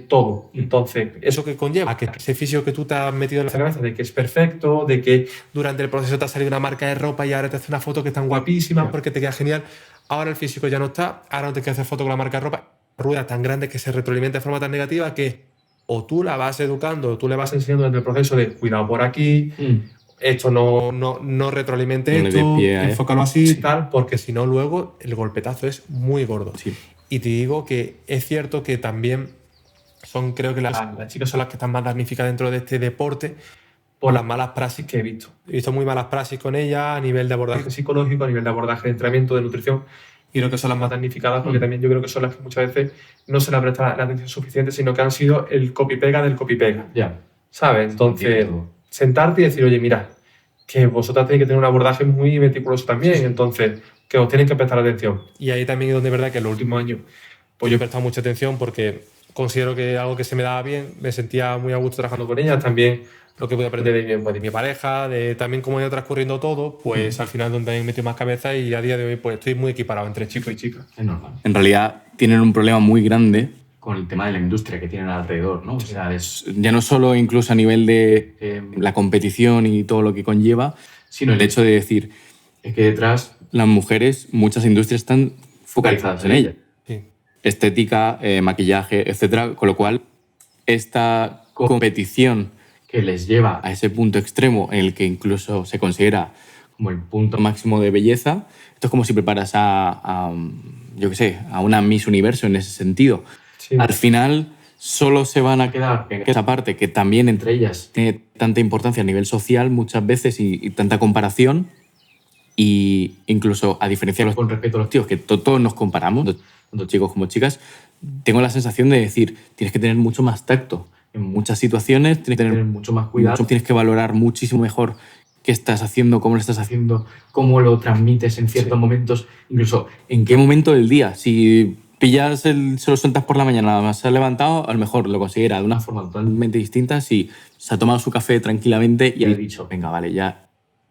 Speaker 1: todo. Entonces, eso que conlleva que ese físico que tú te has metido en la cabeza de que es perfecto, de que durante el proceso te ha salido una marca de ropa y ahora te hace una foto que están guapísimas porque te queda genial. Ahora el físico ya no está, ahora no te quieres hacer foto con la marca de ropa. Rueda tan grande que se retroalimenta de forma tan negativa que o tú la vas educando, o tú le vas enseñando desde el proceso de cuidado por aquí, esto no retroalimente esto, enfócalo así, tal, porque si no luego el golpetazo es muy gordo. Sí. Y te digo que es cierto que también creo que las chicas son las que están más damnificadas dentro de este deporte por las malas praxis que he visto. He visto muy malas praxis con ella a nivel de abordaje psicológico, a nivel de abordaje de entrenamiento, de nutrición, y creo que son las más damnificadas porque también yo creo que son las que muchas veces no se les presta la atención suficiente, sino que han sido el copy-pega del copy-pega. ¿Sabes? Entonces, sentarte y decir, oye, mira, que vosotras tenéis que tener un abordaje muy meticuloso también, entonces, que os tienen que prestar atención. Y ahí también es donde es verdad que en los últimos años pues yo he prestado mucha atención porque considero que algo que se me daba bien, me sentía muy a gusto trabajando con ellas, también lo que pude aprender de mi pareja, de también cómo ha ido transcurriendo todo, pues al final donde he metido más cabeza y a día de hoy pues estoy muy equiparado entre chico y chica.
Speaker 2: Es normal. En realidad tienen un problema muy grande con el tema de la industria que tienen alrededor, ¿no? O sea, ya no solo incluso a nivel de la competición y todo lo que conlleva, sino el hecho de decir es que detrás las mujeres, muchas industrias están focalizadas en ella. Sí. Estética, maquillaje, etcétera, con lo cual esta competición que les lleva a ese punto extremo en el que incluso se considera como el punto máximo de belleza, esto es como si preparas yo qué sé, a una Miss Universo en ese sentido. Sí. Al final solo se van a quedar en esa parte que también entre ellas tiene tanta importancia a nivel social muchas veces y tanta comparación, y incluso a diferencia con respecto a los tíos, que todos nos comparamos, tanto chicos como chicas, tengo la sensación de decir, tienes que tener mucho más tacto en muchas situaciones, tienes que tener mucho más cuidado, tienes que valorar muchísimo mejor qué estás haciendo, cómo lo estás haciendo, cómo lo transmites en ciertos momentos, incluso en qué momento del día. Si se lo sueltas por la mañana, nada más se ha levantado, a lo mejor lo considera de una forma totalmente distinta si se ha tomado su café tranquilamente y ha dicho, venga, vale, ya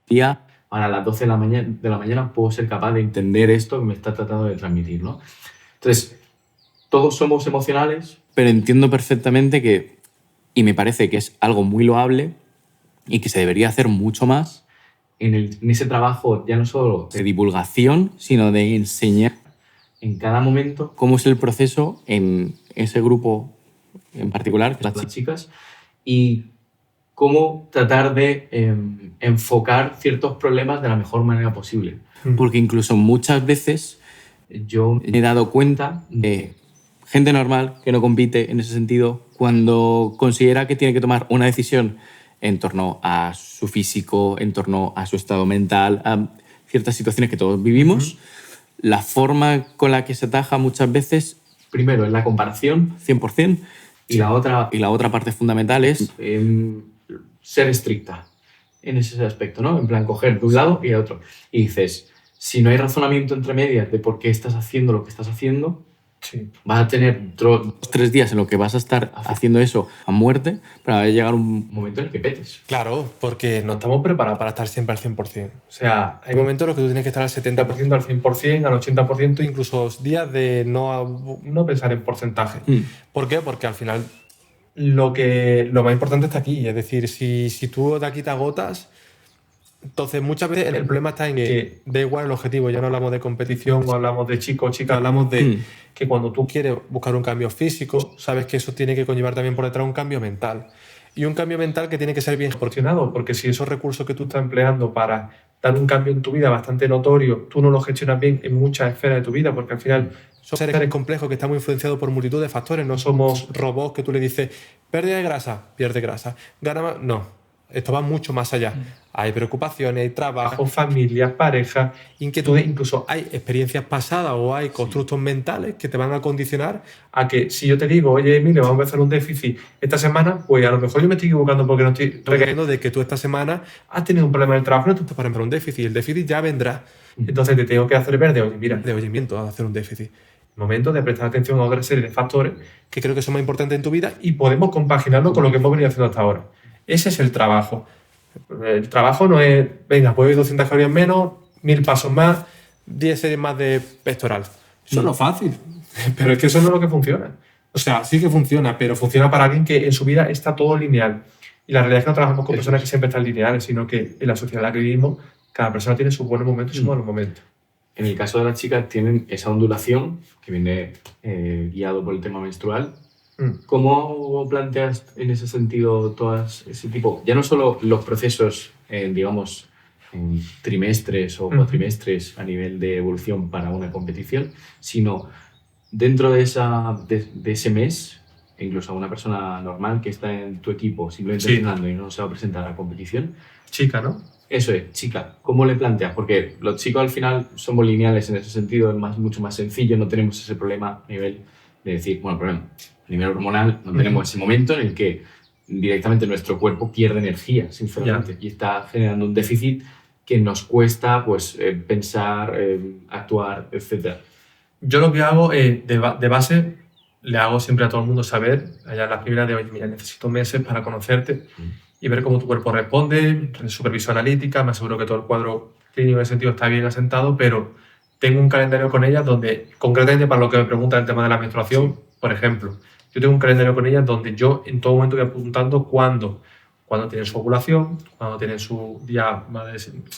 Speaker 2: día, ahora a las 12 de la mañana puedo ser capaz de entender esto que me está tratando de transmitir, ¿no? Entonces, todos somos emocionales, pero entiendo perfectamente que, y me parece que es algo muy loable y que se debería hacer mucho más en ese trabajo ya no solo de divulgación, sino de enseñar en cada momento cómo es el proceso en ese grupo en particular, las chicas, y cómo tratar de enfocar ciertos problemas de la mejor manera posible. Porque incluso muchas veces yo me he dado cuenta de gente normal que no compite en ese sentido, cuando considera que tiene que tomar una decisión en torno a su físico, en torno a su estado mental, a ciertas situaciones que todos vivimos, la forma con la que se ataja muchas veces, primero, es la comparación, 100%, y la otra parte fundamental es ser estricta en ese aspecto, ¿no? En plan, coger de un lado y de otro. Y dices, si no hay razonamiento entre medias de por qué estás haciendo lo que estás haciendo, Sí. Vas a tener 3 días en los que vas a estar haciendo eso a muerte para llegar un momento en el que petes.
Speaker 1: Claro, porque no estamos preparados para estar siempre al 100%. O sea, hay momentos en los que tú tienes que estar al 70%, al 100%, al 80%, incluso días de no pensar en porcentaje. ¿Por qué? Porque al final lo más importante está aquí. Es decir, si tú de aquí te agotas, entonces muchas veces el problema está en que da igual el objetivo. Ya no hablamos de competición o hablamos de chico o chica, hablamos de que cuando tú quieres buscar un cambio físico, sabes que eso tiene que conllevar también por detrás un cambio mental. Y un cambio mental que tiene que ser bien proporcionado, porque si esos recursos que tú estás empleando para dar un cambio en tu vida bastante notorio, tú no los gestionas bien en muchas esferas de tu vida, porque al final son seres complejos que están muy influenciados por multitud de factores. No somos robots que tú le dices, pérdida de grasa, pierde grasa, gana más. No. Esto va mucho más allá. Hay preocupaciones, hay trabajo, familias, parejas, inquietudes, incluso hay experiencias pasadas o hay constructos mentales que te van a condicionar a que si yo te digo, oye, Emilio, vamos a empezar un déficit esta semana, pues a lo mejor yo me estoy equivocando porque no estoy requiriendo de que tú esta semana has tenido un problema en el trabajo y no tú estás para empezar un déficit. El déficit ya vendrá. Entonces te tengo que hacer ver de, oye, mira, a hacer un déficit. Momento de prestar atención a otra serie de factores que creo que son más importantes en tu vida y podemos compaginarlo con lo que hemos venido haciendo hasta ahora. Ese es el trabajo. El trabajo no es, venga, puedo ir 200 calorías menos, 1000 pasos más, 10 series más de pectoral. Eso no es fácil, pero es que eso no es lo que funciona. O sea, sí que funciona, pero funciona para alguien que en su vida está todo lineal. Y la realidad es que no trabajamos con personas que siempre están lineales, sino que en la sociedad en la que vivimos, cada persona tiene sus buenos momentos y sus malos momentos.
Speaker 2: En el caso de las chicas tienen esa ondulación que viene guiado por el tema menstrual. ¿Cómo planteas en ese sentido todas ese tipo? Ya no solo los procesos, digamos, en trimestres o cuatrimestres a nivel de evolución para una competición, sino dentro de ese mes, incluso a una persona normal que está en tu equipo simplemente entrenando y no se va a presentar a la competición.
Speaker 1: Chica, ¿no?
Speaker 2: Eso es, chica. ¿Cómo le planteas? Porque los chicos al final somos lineales en ese sentido, es mucho más sencillo, no tenemos ese problema a nivel de decir, bueno, problema. A nivel hormonal no tenemos ese momento en el que directamente nuestro cuerpo pierde energía, sinceramente, y está generando un déficit que nos cuesta pues, pensar, actuar, etc.
Speaker 1: Yo lo que hago de base, le hago siempre a todo el mundo saber, allá en las primeras de, oye, mira, necesito meses para conocerte y ver cómo tu cuerpo responde, supervisión analítica, me aseguro que todo el cuadro clínico en ese sentido está bien asentado, pero tengo un calendario con ellas donde, concretamente para lo que me preguntan el tema de la menstruación, por ejemplo, yo tengo un calendario con ellas donde yo en todo momento voy apuntando cuándo tienen su ovulación, cuándo tienen su día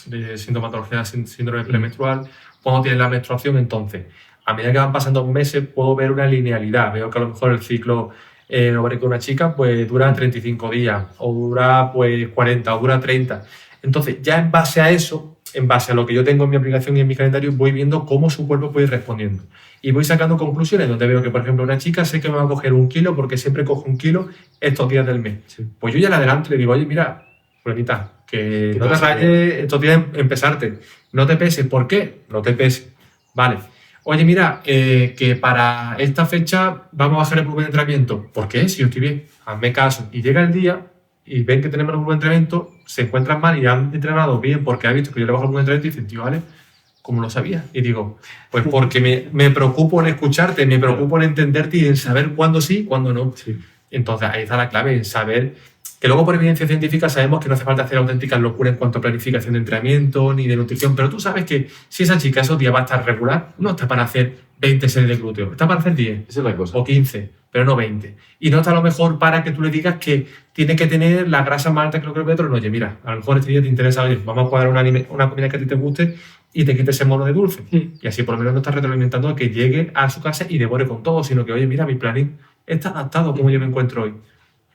Speaker 1: de sintomatología, síndrome premenstrual, cuándo tienen la menstruación. Entonces, a medida que van pasando meses, puedo ver una linealidad. Veo que a lo mejor el ciclo ovárico de una chica pues, dura 35 días, o dura pues, 40, o dura 30. Entonces, ya en base a eso, en base a lo que yo tengo en mi aplicación y en mi calendario, voy viendo cómo su cuerpo puede ir respondiendo. Y voy sacando conclusiones donde veo que, por ejemplo, una chica sé que me va a coger 1 kilo porque siempre cojo 1 kilo estos días del mes. Sí. Pues yo ya le adelanto y le digo, oye, mira, fulanita, que no te rayes estos días en pesarte. No te peses. ¿Por qué? No te peses. Vale. Oye, mira, que para esta fecha vamos a bajar el volumen de entrenamiento. ¿Por qué? Si yo estoy bien. Hazme caso. Y llega el día y ven que tenemos el volumen de entrenamiento, se encuentran mal y han entrenado bien porque ha visto que yo le bajo el volumen de entrenamiento y dicen, tío, vale, ¿cómo lo sabía? Y digo, pues porque me preocupo en escucharte, me preocupo en entenderte y en saber cuándo sí, cuándo no. Sí. Entonces ahí está la clave, en saber que luego por evidencia científica sabemos que no hace falta hacer auténticas locuras en cuanto a planificación de entrenamiento ni de nutrición, pero tú sabes que si esa chica esos días va a estar regular, no está para hacer 20 series de glúteo, está para hacer 10
Speaker 2: Esa es la cosa.
Speaker 1: O 15, pero no 20. Y no está a lo mejor para que tú le digas que tiene que tener la grasa más alta que lo que el petróleo. Oye, mira, a lo mejor este día te interesa, oye, vamos a cuadrar una comida que a ti te guste y te quites ese mono de dulce. Y así por lo menos no estás retroalimentando a que llegue a su casa y devore con todo, sino que, oye, mira, mi planning está adaptado a cómo yo me encuentro hoy.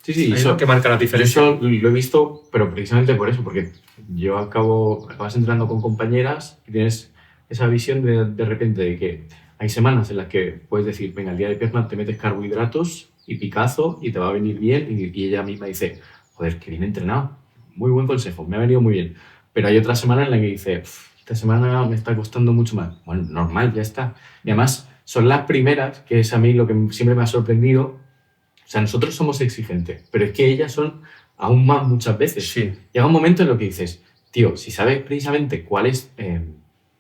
Speaker 2: Sí, eso
Speaker 1: es lo que marca la diferencia.
Speaker 2: Eso lo he visto, pero precisamente por eso, porque yo acabas entrando con compañeras y tienes esa visión de repente de que hay semanas en las que puedes decir, venga, el día de pierna te metes carbohidratos y picazo y te va a venir bien, y ella misma dice, joder, que bien entrenado, muy buen consejo, me ha venido muy bien. Pero hay otra semana en la que dice, esta semana me está costando mucho más. Bueno, normal, ya está. Y además son las primeras, que es a mí lo que siempre me ha sorprendido. O sea, nosotros somos exigentes, pero es que ellas son aún más muchas veces.
Speaker 1: Sí.
Speaker 2: Llega un momento en lo que dices, tío, si sabes precisamente cuál es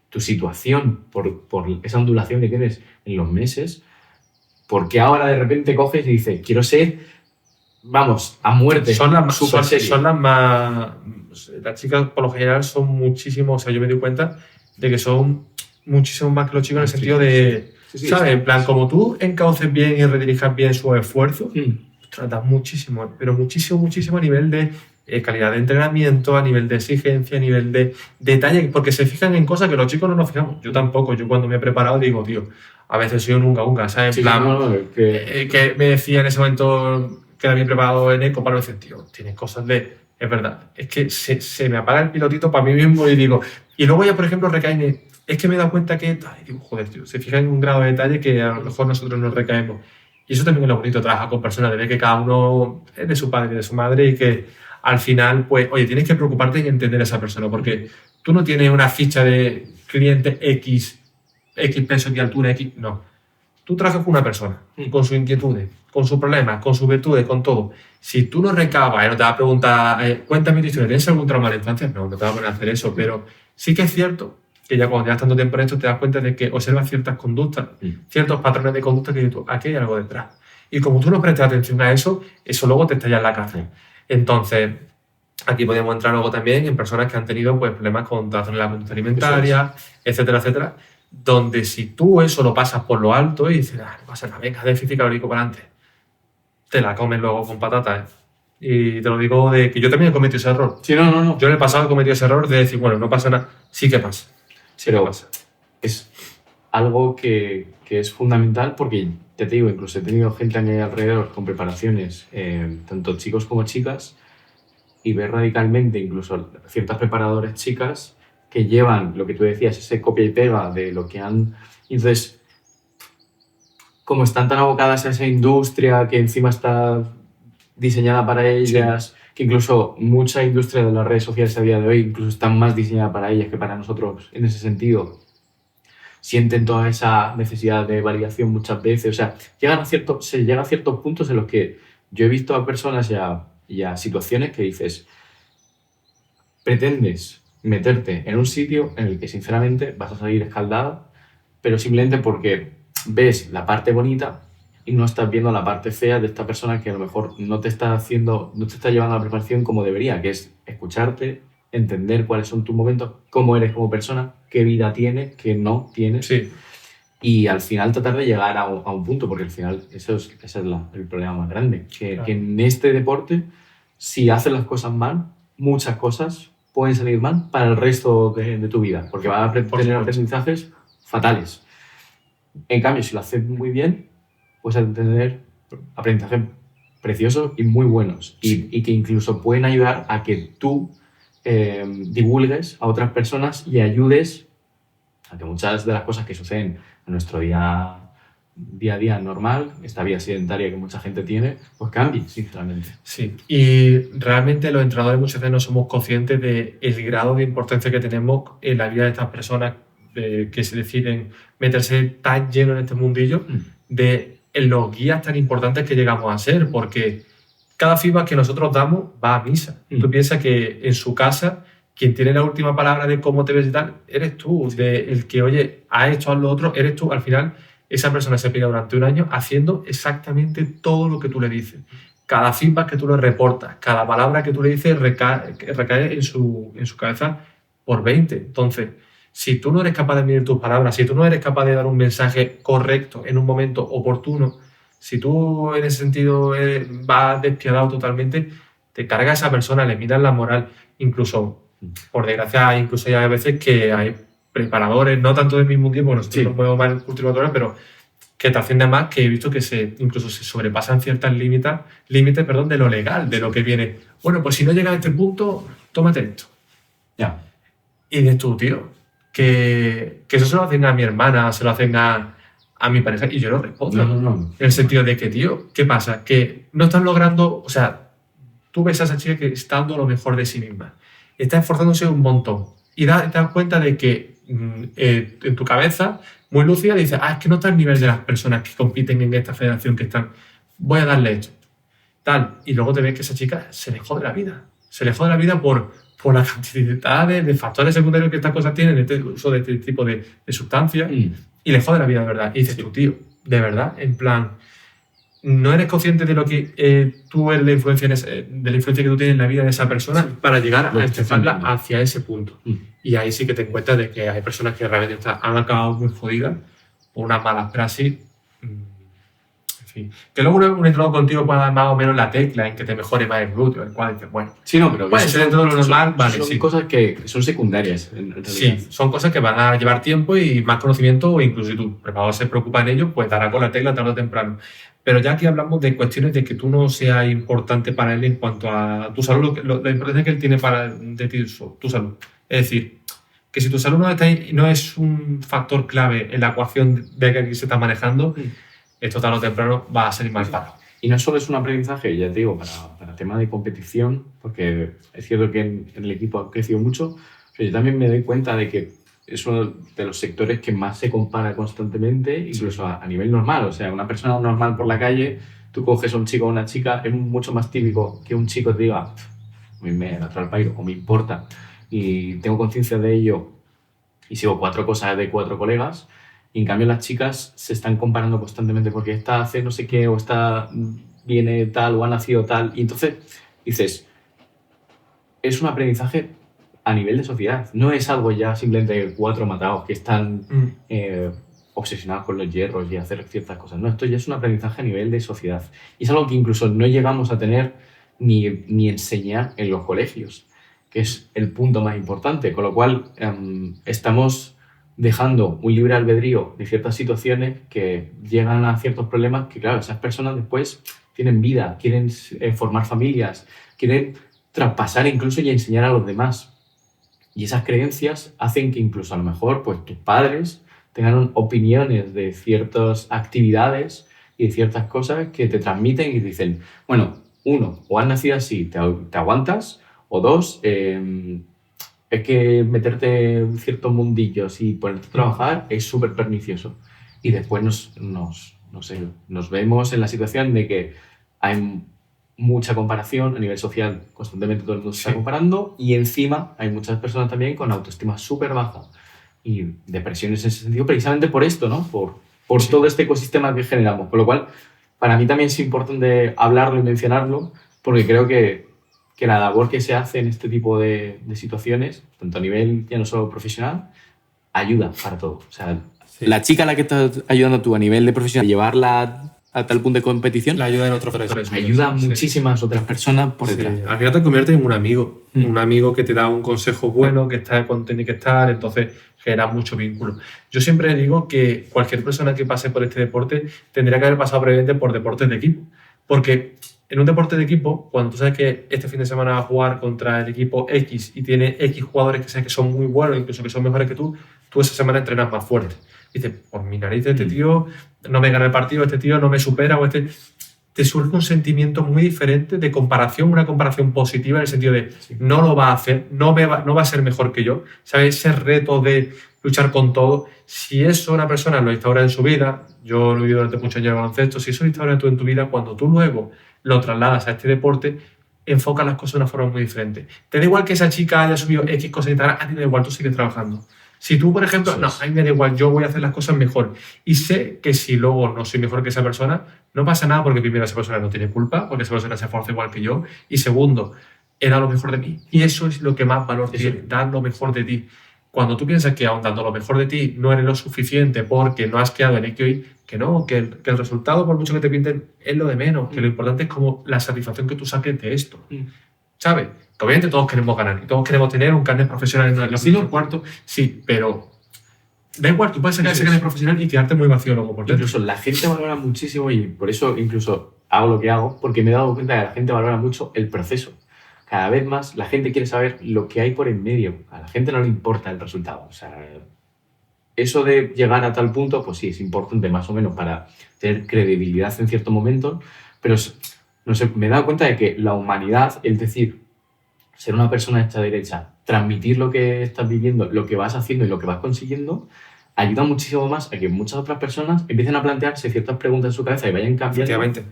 Speaker 2: tu situación por esa ondulación que tienes en los meses, ¿por qué ahora de repente coges y dices, quiero ser, vamos, a muerte?
Speaker 1: Son las más... Las chicas, por lo general, son muchísimo... O sea, yo me doy cuenta de que son muchísimo más que los chicos en el sentido de... ¿sabes? En plan, como tú encauces bien y redirijas bien su esfuerzo, tratas muchísimo, pero muchísimo a nivel de calidad de entrenamiento, a nivel de exigencia, a nivel de detalle, porque se fijan en cosas que los chicos no nos fijamos. Yo tampoco. Yo cuando me he preparado digo, tío, a veces soy un unga, ¿sabes? En plan, que me decía en ese momento que era bien preparado en eco, para decir, tío, tienes cosas de... Es verdad, es que se me apaga el pilotito para mí mismo y digo... Y luego ya, por ejemplo, recae... Es que me he dado cuenta que... Ay, digo, joder, tío, se fija en un grado de detalle que a lo mejor nosotros nos recaemos. Y eso también es lo bonito, trabajar con personas, de ver que cada uno es de su padre y de su madre y que al final, pues, oye, tienes que preocuparte y entender a esa persona, porque tú no tienes una ficha de cliente X peso y altura X, no. Tú trabajas con una persona, con sus inquietudes, con sus problemas, con sus virtudes, con todo. Si tú no recabas y no te vas a preguntar, cuéntame tu historia, ¿tienes algún trauma de la infancia? No te vas a poner a hacer eso, pero sí que es cierto que ya cuando llevas tanto tiempo en esto te das cuenta de que observas ciertas conductas, ciertos patrones de conducta que dices, aquí hay algo detrás. Y como tú no prestas atención a eso, eso luego te estalla en la cárcel. Entonces, aquí podemos entrar luego también en personas que han tenido pues, problemas con trastornos de la conducta alimentaria, etcétera, donde si tú eso lo pasas por lo alto y dices, no pasa nada, venga, déficit calórico para adelante, te la comes luego con patatas, Y te lo digo de que yo también he cometido ese error.
Speaker 2: Sí, no.
Speaker 1: Yo en el pasado he cometido ese error de decir, bueno, no pasa nada. Sí que pasa.
Speaker 2: Pero pasa. Es algo que es fundamental porque, te digo, incluso he tenido gente a mi alrededor con preparaciones, tanto chicos como chicas, y ver radicalmente incluso ciertas preparadoras chicas que llevan lo que tú decías, ese copia y pega de lo que han... Entonces, como están tan abocadas a esa industria que encima está diseñada para ellas, sí, que incluso mucha industria de las redes sociales a día de hoy incluso están más diseñada para ellas que para nosotros en ese sentido, sienten toda esa necesidad de validación muchas veces. O sea, se llega a ciertos puntos en los que yo he visto a personas y a situaciones que dices, pretendes meterte en un sitio en el que sinceramente vas a salir escaldada, pero simplemente porque ves la parte bonita y no estás viendo la parte fea de esta persona que a lo mejor no te está llevando a la preparación como debería, que es escucharte, entender cuáles son tus momentos, cómo eres como persona, qué vida tienes, qué no tienes.
Speaker 1: Sí.
Speaker 2: Y al final tratar de llegar a un punto, porque al final ese es el problema más grande, que en este deporte, si haces las cosas mal, muchas cosas pueden salir mal para el resto de tu vida, porque vas a tener aprendizajes fatales. En cambio, si lo haces muy bien, puedes tener aprendizajes preciosos y muy buenos, y que incluso pueden ayudar a que tú divulgues a otras personas y ayudes a que muchas de las cosas que suceden en nuestro día a día normal, esta vida sedentaria que mucha gente tiene, pues cambie, sinceramente.
Speaker 1: Sí, y realmente los entrenadores muchas veces no somos conscientes del grado de importancia que tenemos en la vida de estas personas que se deciden meterse tan lleno en este mundillo, de los guías tan importantes que llegamos a ser, porque cada feedback que nosotros damos va a misa. Tú piensas que en su casa quien tiene la última palabra de cómo te ves y tal, eres tú. El que, oye, has hecho lo otro, eres tú. Al final, esa persona se pega durante un año haciendo exactamente todo lo que tú le dices. Cada feedback que tú le reportas, cada palabra que tú le dices recae en su cabeza por 20. Entonces, si tú no eres capaz de medir tus palabras, si tú no eres capaz de dar un mensaje correcto en un momento oportuno, si tú en ese sentido vas despiadado totalmente, te carga a esa persona, le miras la moral. Incluso, por desgracia, incluso hay veces que hay preparadores, no tanto del mismo tiempo, nosotros nos movemos más en cultivatores, pero que te ascienden más, que he visto que incluso se sobrepasan ciertos límites de lo legal, de lo que viene. Bueno, pues si no llega a este punto, tómate esto.
Speaker 2: Ya.
Speaker 1: Y dices tú, tío, que eso se lo hacen a mi hermana, se lo hacen a mi pareja, y yo lo respondo.
Speaker 2: No.
Speaker 1: En el sentido de que, tío, ¿qué pasa? Que no están logrando, o sea, tú ves a esa chica que está dando lo mejor de sí misma, está esforzándose un montón, y te das cuenta de que en tu cabeza, muy lúcida, dices, es que no está al nivel de las personas que compiten en esta federación que están, voy a darle esto, tal, y luego te ves que esa chica se le jode la vida por la cantidad de factores secundarios que estas cosas tienen, este uso de este tipo de sustancias, y le jode la vida de verdad. Y dices tú, tío, de verdad, en plan, no eres consciente de lo que tú eres de la influencia que tú tienes en la vida de esa persona para llegar a enchufarla hacia ese punto. Y ahí sí que te encuentras de que hay personas que realmente han acabado muy jodidas por unas malas praxis. En fin. Que luego un entrenador contigo pueda dar más o menos la tecla en que te mejore más el glúteo, el cual dices, bueno.
Speaker 2: Sí, no, pero
Speaker 1: puede ser dentro de lo normal, vale,
Speaker 2: son cosas que son secundarias, en realidad.
Speaker 1: Sí, son cosas que van a llevar tiempo y más conocimiento, o incluso si tu preparador se preocupa en ello, pues dará con la tecla tarde o temprano. Pero ya aquí hablamos de cuestiones de que tú no seas importante para él en cuanto a tu salud, la importancia que él tiene de ti, tu salud. Es decir, que si tu salud no es un factor clave en la ecuación de que aquí se está manejando, esto tarde o temprano va a salir mal parado.
Speaker 2: Y no solo es un aprendizaje, ya te digo, para tema de competición, porque es cierto que en el equipo ha crecido mucho, pero yo también me doy cuenta de que es uno de los sectores que más se compara constantemente, incluso a nivel normal. O sea, una persona normal por la calle, tú coges a un chico o una chica, es mucho más típico que un chico te diga, a mí me da el pairo o me importa, y tengo conciencia de ello y sigo 4 cosas de 4 colegas. Y en cambio las chicas se están comparando constantemente porque esta hace no sé qué, o esta viene tal, o ha nacido tal. Y entonces dices, es un aprendizaje a nivel de sociedad. No es algo ya simplemente 4 matados que están obsesionados con los hierros y hacer ciertas cosas. No, esto ya es un aprendizaje a nivel de sociedad. Y es algo que incluso no llegamos a tener ni enseñar en los colegios, que es el punto más importante. Con lo cual estamos dejando un libre albedrío de ciertas situaciones que llegan a ciertos problemas que, claro, esas personas después tienen vida, quieren formar familias, quieren traspasar incluso y enseñar a los demás. Y esas creencias hacen que incluso a lo mejor pues, tus padres tengan opiniones de ciertas actividades y de ciertas cosas que te transmiten y dicen, bueno, 1, o has nacido así, te aguantas, o 2, es que meterte en ciertos mundillos y ponerte a trabajar es súper pernicioso. Y después nos vemos en la situación de que hay mucha comparación a nivel social, constantemente todo el mundo se está comparando, y encima hay muchas personas también con autoestima súper baja y depresiones en ese sentido, precisamente por esto, ¿no? Por todo este ecosistema que generamos. Con lo cual, para mí también es importante hablarlo y mencionarlo, porque creo que la labor que se hace en este tipo de situaciones, tanto a nivel ya no solo profesional, ayuda para todo. O sea, la chica a la que estás ayudando tú a nivel de profesional, llevarla a tal punto de competición,
Speaker 1: la ayuda en otros factores.
Speaker 2: Ayuda a muchísimas otras personas por detrás.
Speaker 1: Al final te conviertes en un amigo. Un amigo que te da un consejo bueno, que está cuando tiene que estar, entonces genera mucho vínculo. Yo siempre digo que cualquier persona que pase por este deporte tendría que haber pasado previamente por deportes de equipo. Porque en un deporte de equipo, cuando tú sabes que este fin de semana vas a jugar contra el equipo X y tiene X jugadores que sabes que son muy buenos, incluso que son mejores que tú esa semana entrenas más fuerte. Dices, por mi nariz, este tío no me gana el partido, este tío no me supera, o te surge un sentimiento muy diferente de comparación, una comparación positiva en el sentido de no lo va a hacer, no va a ser mejor que yo. ¿Sabes? Ese reto de luchar con todo. Si eso una persona lo instaura en su vida, yo lo he vivido durante muchos años en el baloncesto, si eso lo instaura tú en tu vida, cuando tú luego lo trasladas a este deporte, enfoca las cosas de una forma muy diferente. Te da igual que esa chica haya subido X cosas en Instagram, a ti da igual, tú sigues trabajando. Si tú, por ejemplo, a mí me da igual, yo voy a hacer las cosas mejor. Y sé que si luego no soy mejor que esa persona, no pasa nada porque primero esa persona no tiene culpa, porque esa persona se esfuerza igual que yo. Y segundo, he dado lo mejor de mí. Y eso es lo que más valor tiene, dar lo mejor de ti. Cuando tú piensas que aun dando lo mejor de ti no eres lo suficiente porque no has quedado en X o Y, que no, que el resultado, por mucho que te pinten, es lo de menos. Que lo importante es como la satisfacción que tú saques de esto. ¿Sabes? Que obviamente todos queremos ganar y todos queremos tener un carnet profesional en el cuarto, sí, pero da igual, tú puedes sacar ese carnet profesional y quedarte muy vacío luego por dentro.
Speaker 2: Incluso la gente valora muchísimo, y por eso incluso hago lo que hago, porque me he dado cuenta que la gente valora mucho el proceso. Cada vez más la gente quiere saber lo que hay por en medio. A la gente no le importa el resultado. O sea, eso de llegar a tal punto, pues sí, es importante más o menos para tener credibilidad en ciertos momentos, pero no sé, me he dado cuenta de que la humanidad, es decir, ser una persona hecha derecha, transmitir lo que estás viviendo, lo que vas haciendo y lo que vas consiguiendo, ayuda muchísimo más a que muchas otras personas empiecen a plantearse ciertas preguntas en su cabeza y vayan cambiando.
Speaker 1: Efectivamente.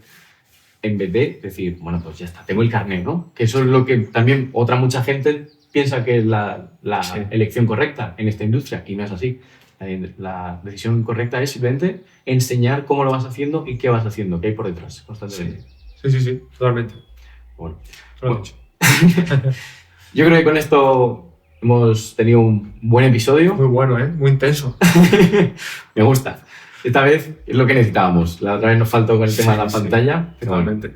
Speaker 2: En vez de decir, bueno, pues ya está, tengo el carnet, ¿no? Que eso es lo que también mucha gente piensa que es la elección correcta en esta industria, y no es así. La decisión correcta es simplemente enseñar cómo lo vas haciendo y qué vas haciendo, qué hay por detrás constantemente.
Speaker 1: Sí, totalmente.
Speaker 2: Bueno. Yo creo que con esto hemos tenido un buen episodio.
Speaker 1: Muy bueno, muy intenso.
Speaker 2: Me gusta. Esta vez es lo que necesitábamos. La otra vez nos faltó con el tema de la pantalla.
Speaker 1: Totalmente.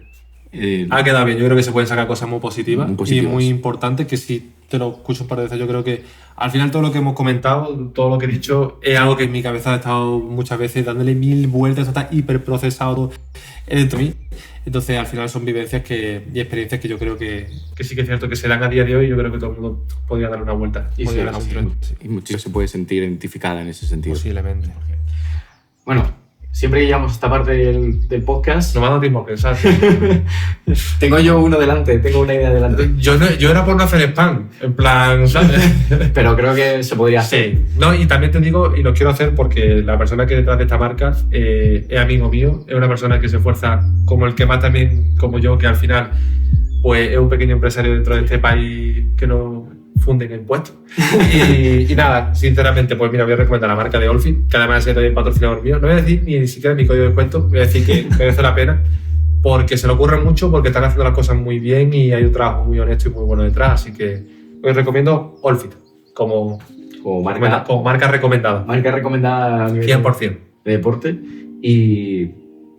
Speaker 1: Ha quedado bien. Yo creo que se pueden sacar cosas muy positivas y muy importantes, que si te lo escucho un par de veces, yo creo que al final todo lo que hemos comentado, todo lo que he dicho, es algo que en mi cabeza ha estado muchas veces dándole 1000 vueltas, está hiperprocesado dentro de mí. Entonces, al final son vivencias y experiencias que yo creo que sí que es cierto que se dan a día de hoy. Yo creo que todo el mundo podría dar una vuelta.
Speaker 2: Y mucho se puede sentir identificada en ese sentido.
Speaker 1: Posiblemente.
Speaker 2: Bueno, siempre que llegamos a esta parte del podcast...
Speaker 1: No me ha dado tiempo a pensar.
Speaker 2: Tengo yo uno delante, tengo una idea delante.
Speaker 1: Yo era por no hacer spam, en plan, ¿sabes?
Speaker 2: Pero creo que se podría hacer.
Speaker 1: Sí. No, y también te digo, y lo quiero hacer porque la persona que detrás de esta marca es amigo mío, es una persona que se esfuerza como el que más también, como yo, que al final pues es un pequeño empresario dentro de este país que no funden impuestos. Y nada, sinceramente, pues mira, voy a recomendar la marca de Olfi, que además es también patrocinador mío. No voy a decir ni siquiera mi código de descuento, voy a decir que merece la pena, porque se le ocurre mucho, porque están haciendo las cosas muy bien y hay un trabajo muy honesto y muy bueno detrás. Así que os recomiendo Olfi como marca recomendada.
Speaker 2: Marca recomendada a nivel
Speaker 1: 100%.
Speaker 2: De deporte. Y ya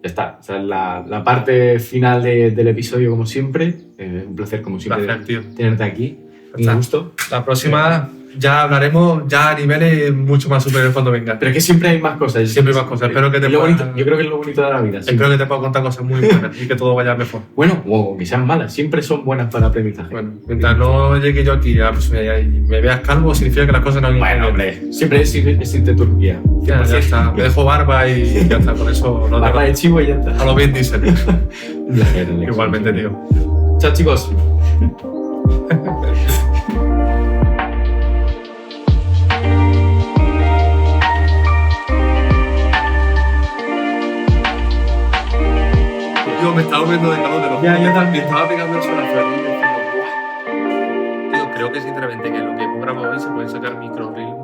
Speaker 2: está. O sea, la parte final del episodio, como siempre. Un placer, como siempre, tenerte aquí. Un gusto.
Speaker 1: La próxima ya hablaremos ya a niveles mucho más superiores cuando venga.
Speaker 2: Pero que siempre hay más cosas.
Speaker 1: Siempre hay más cosas. Espero que
Speaker 2: yo creo que es lo bonito de la vida.
Speaker 1: Espero que te pueda contar cosas muy buenas y que todo vaya mejor.
Speaker 2: Bueno, o que sean malas. Siempre son buenas para aprendizaje.
Speaker 1: Bueno, mientras no llegue yo aquí y me veas calvo, significa que las cosas no han ido.
Speaker 2: Bueno, hombre. Siempre existe Turquía.
Speaker 1: Ya está. Me dejo barba y ya está. Por eso no
Speaker 2: barba de chivo y ya está.
Speaker 1: A lo bien dicen. Igualmente, tío.
Speaker 2: Chao, chicos.
Speaker 1: Yo me estaba volviendo de calor de los
Speaker 2: Ya, yo también.
Speaker 1: Estaba pegando el sol a Fernández. Tío, creo que sinceramente que lo que hemos grabado hoy se pueden sacar micro reels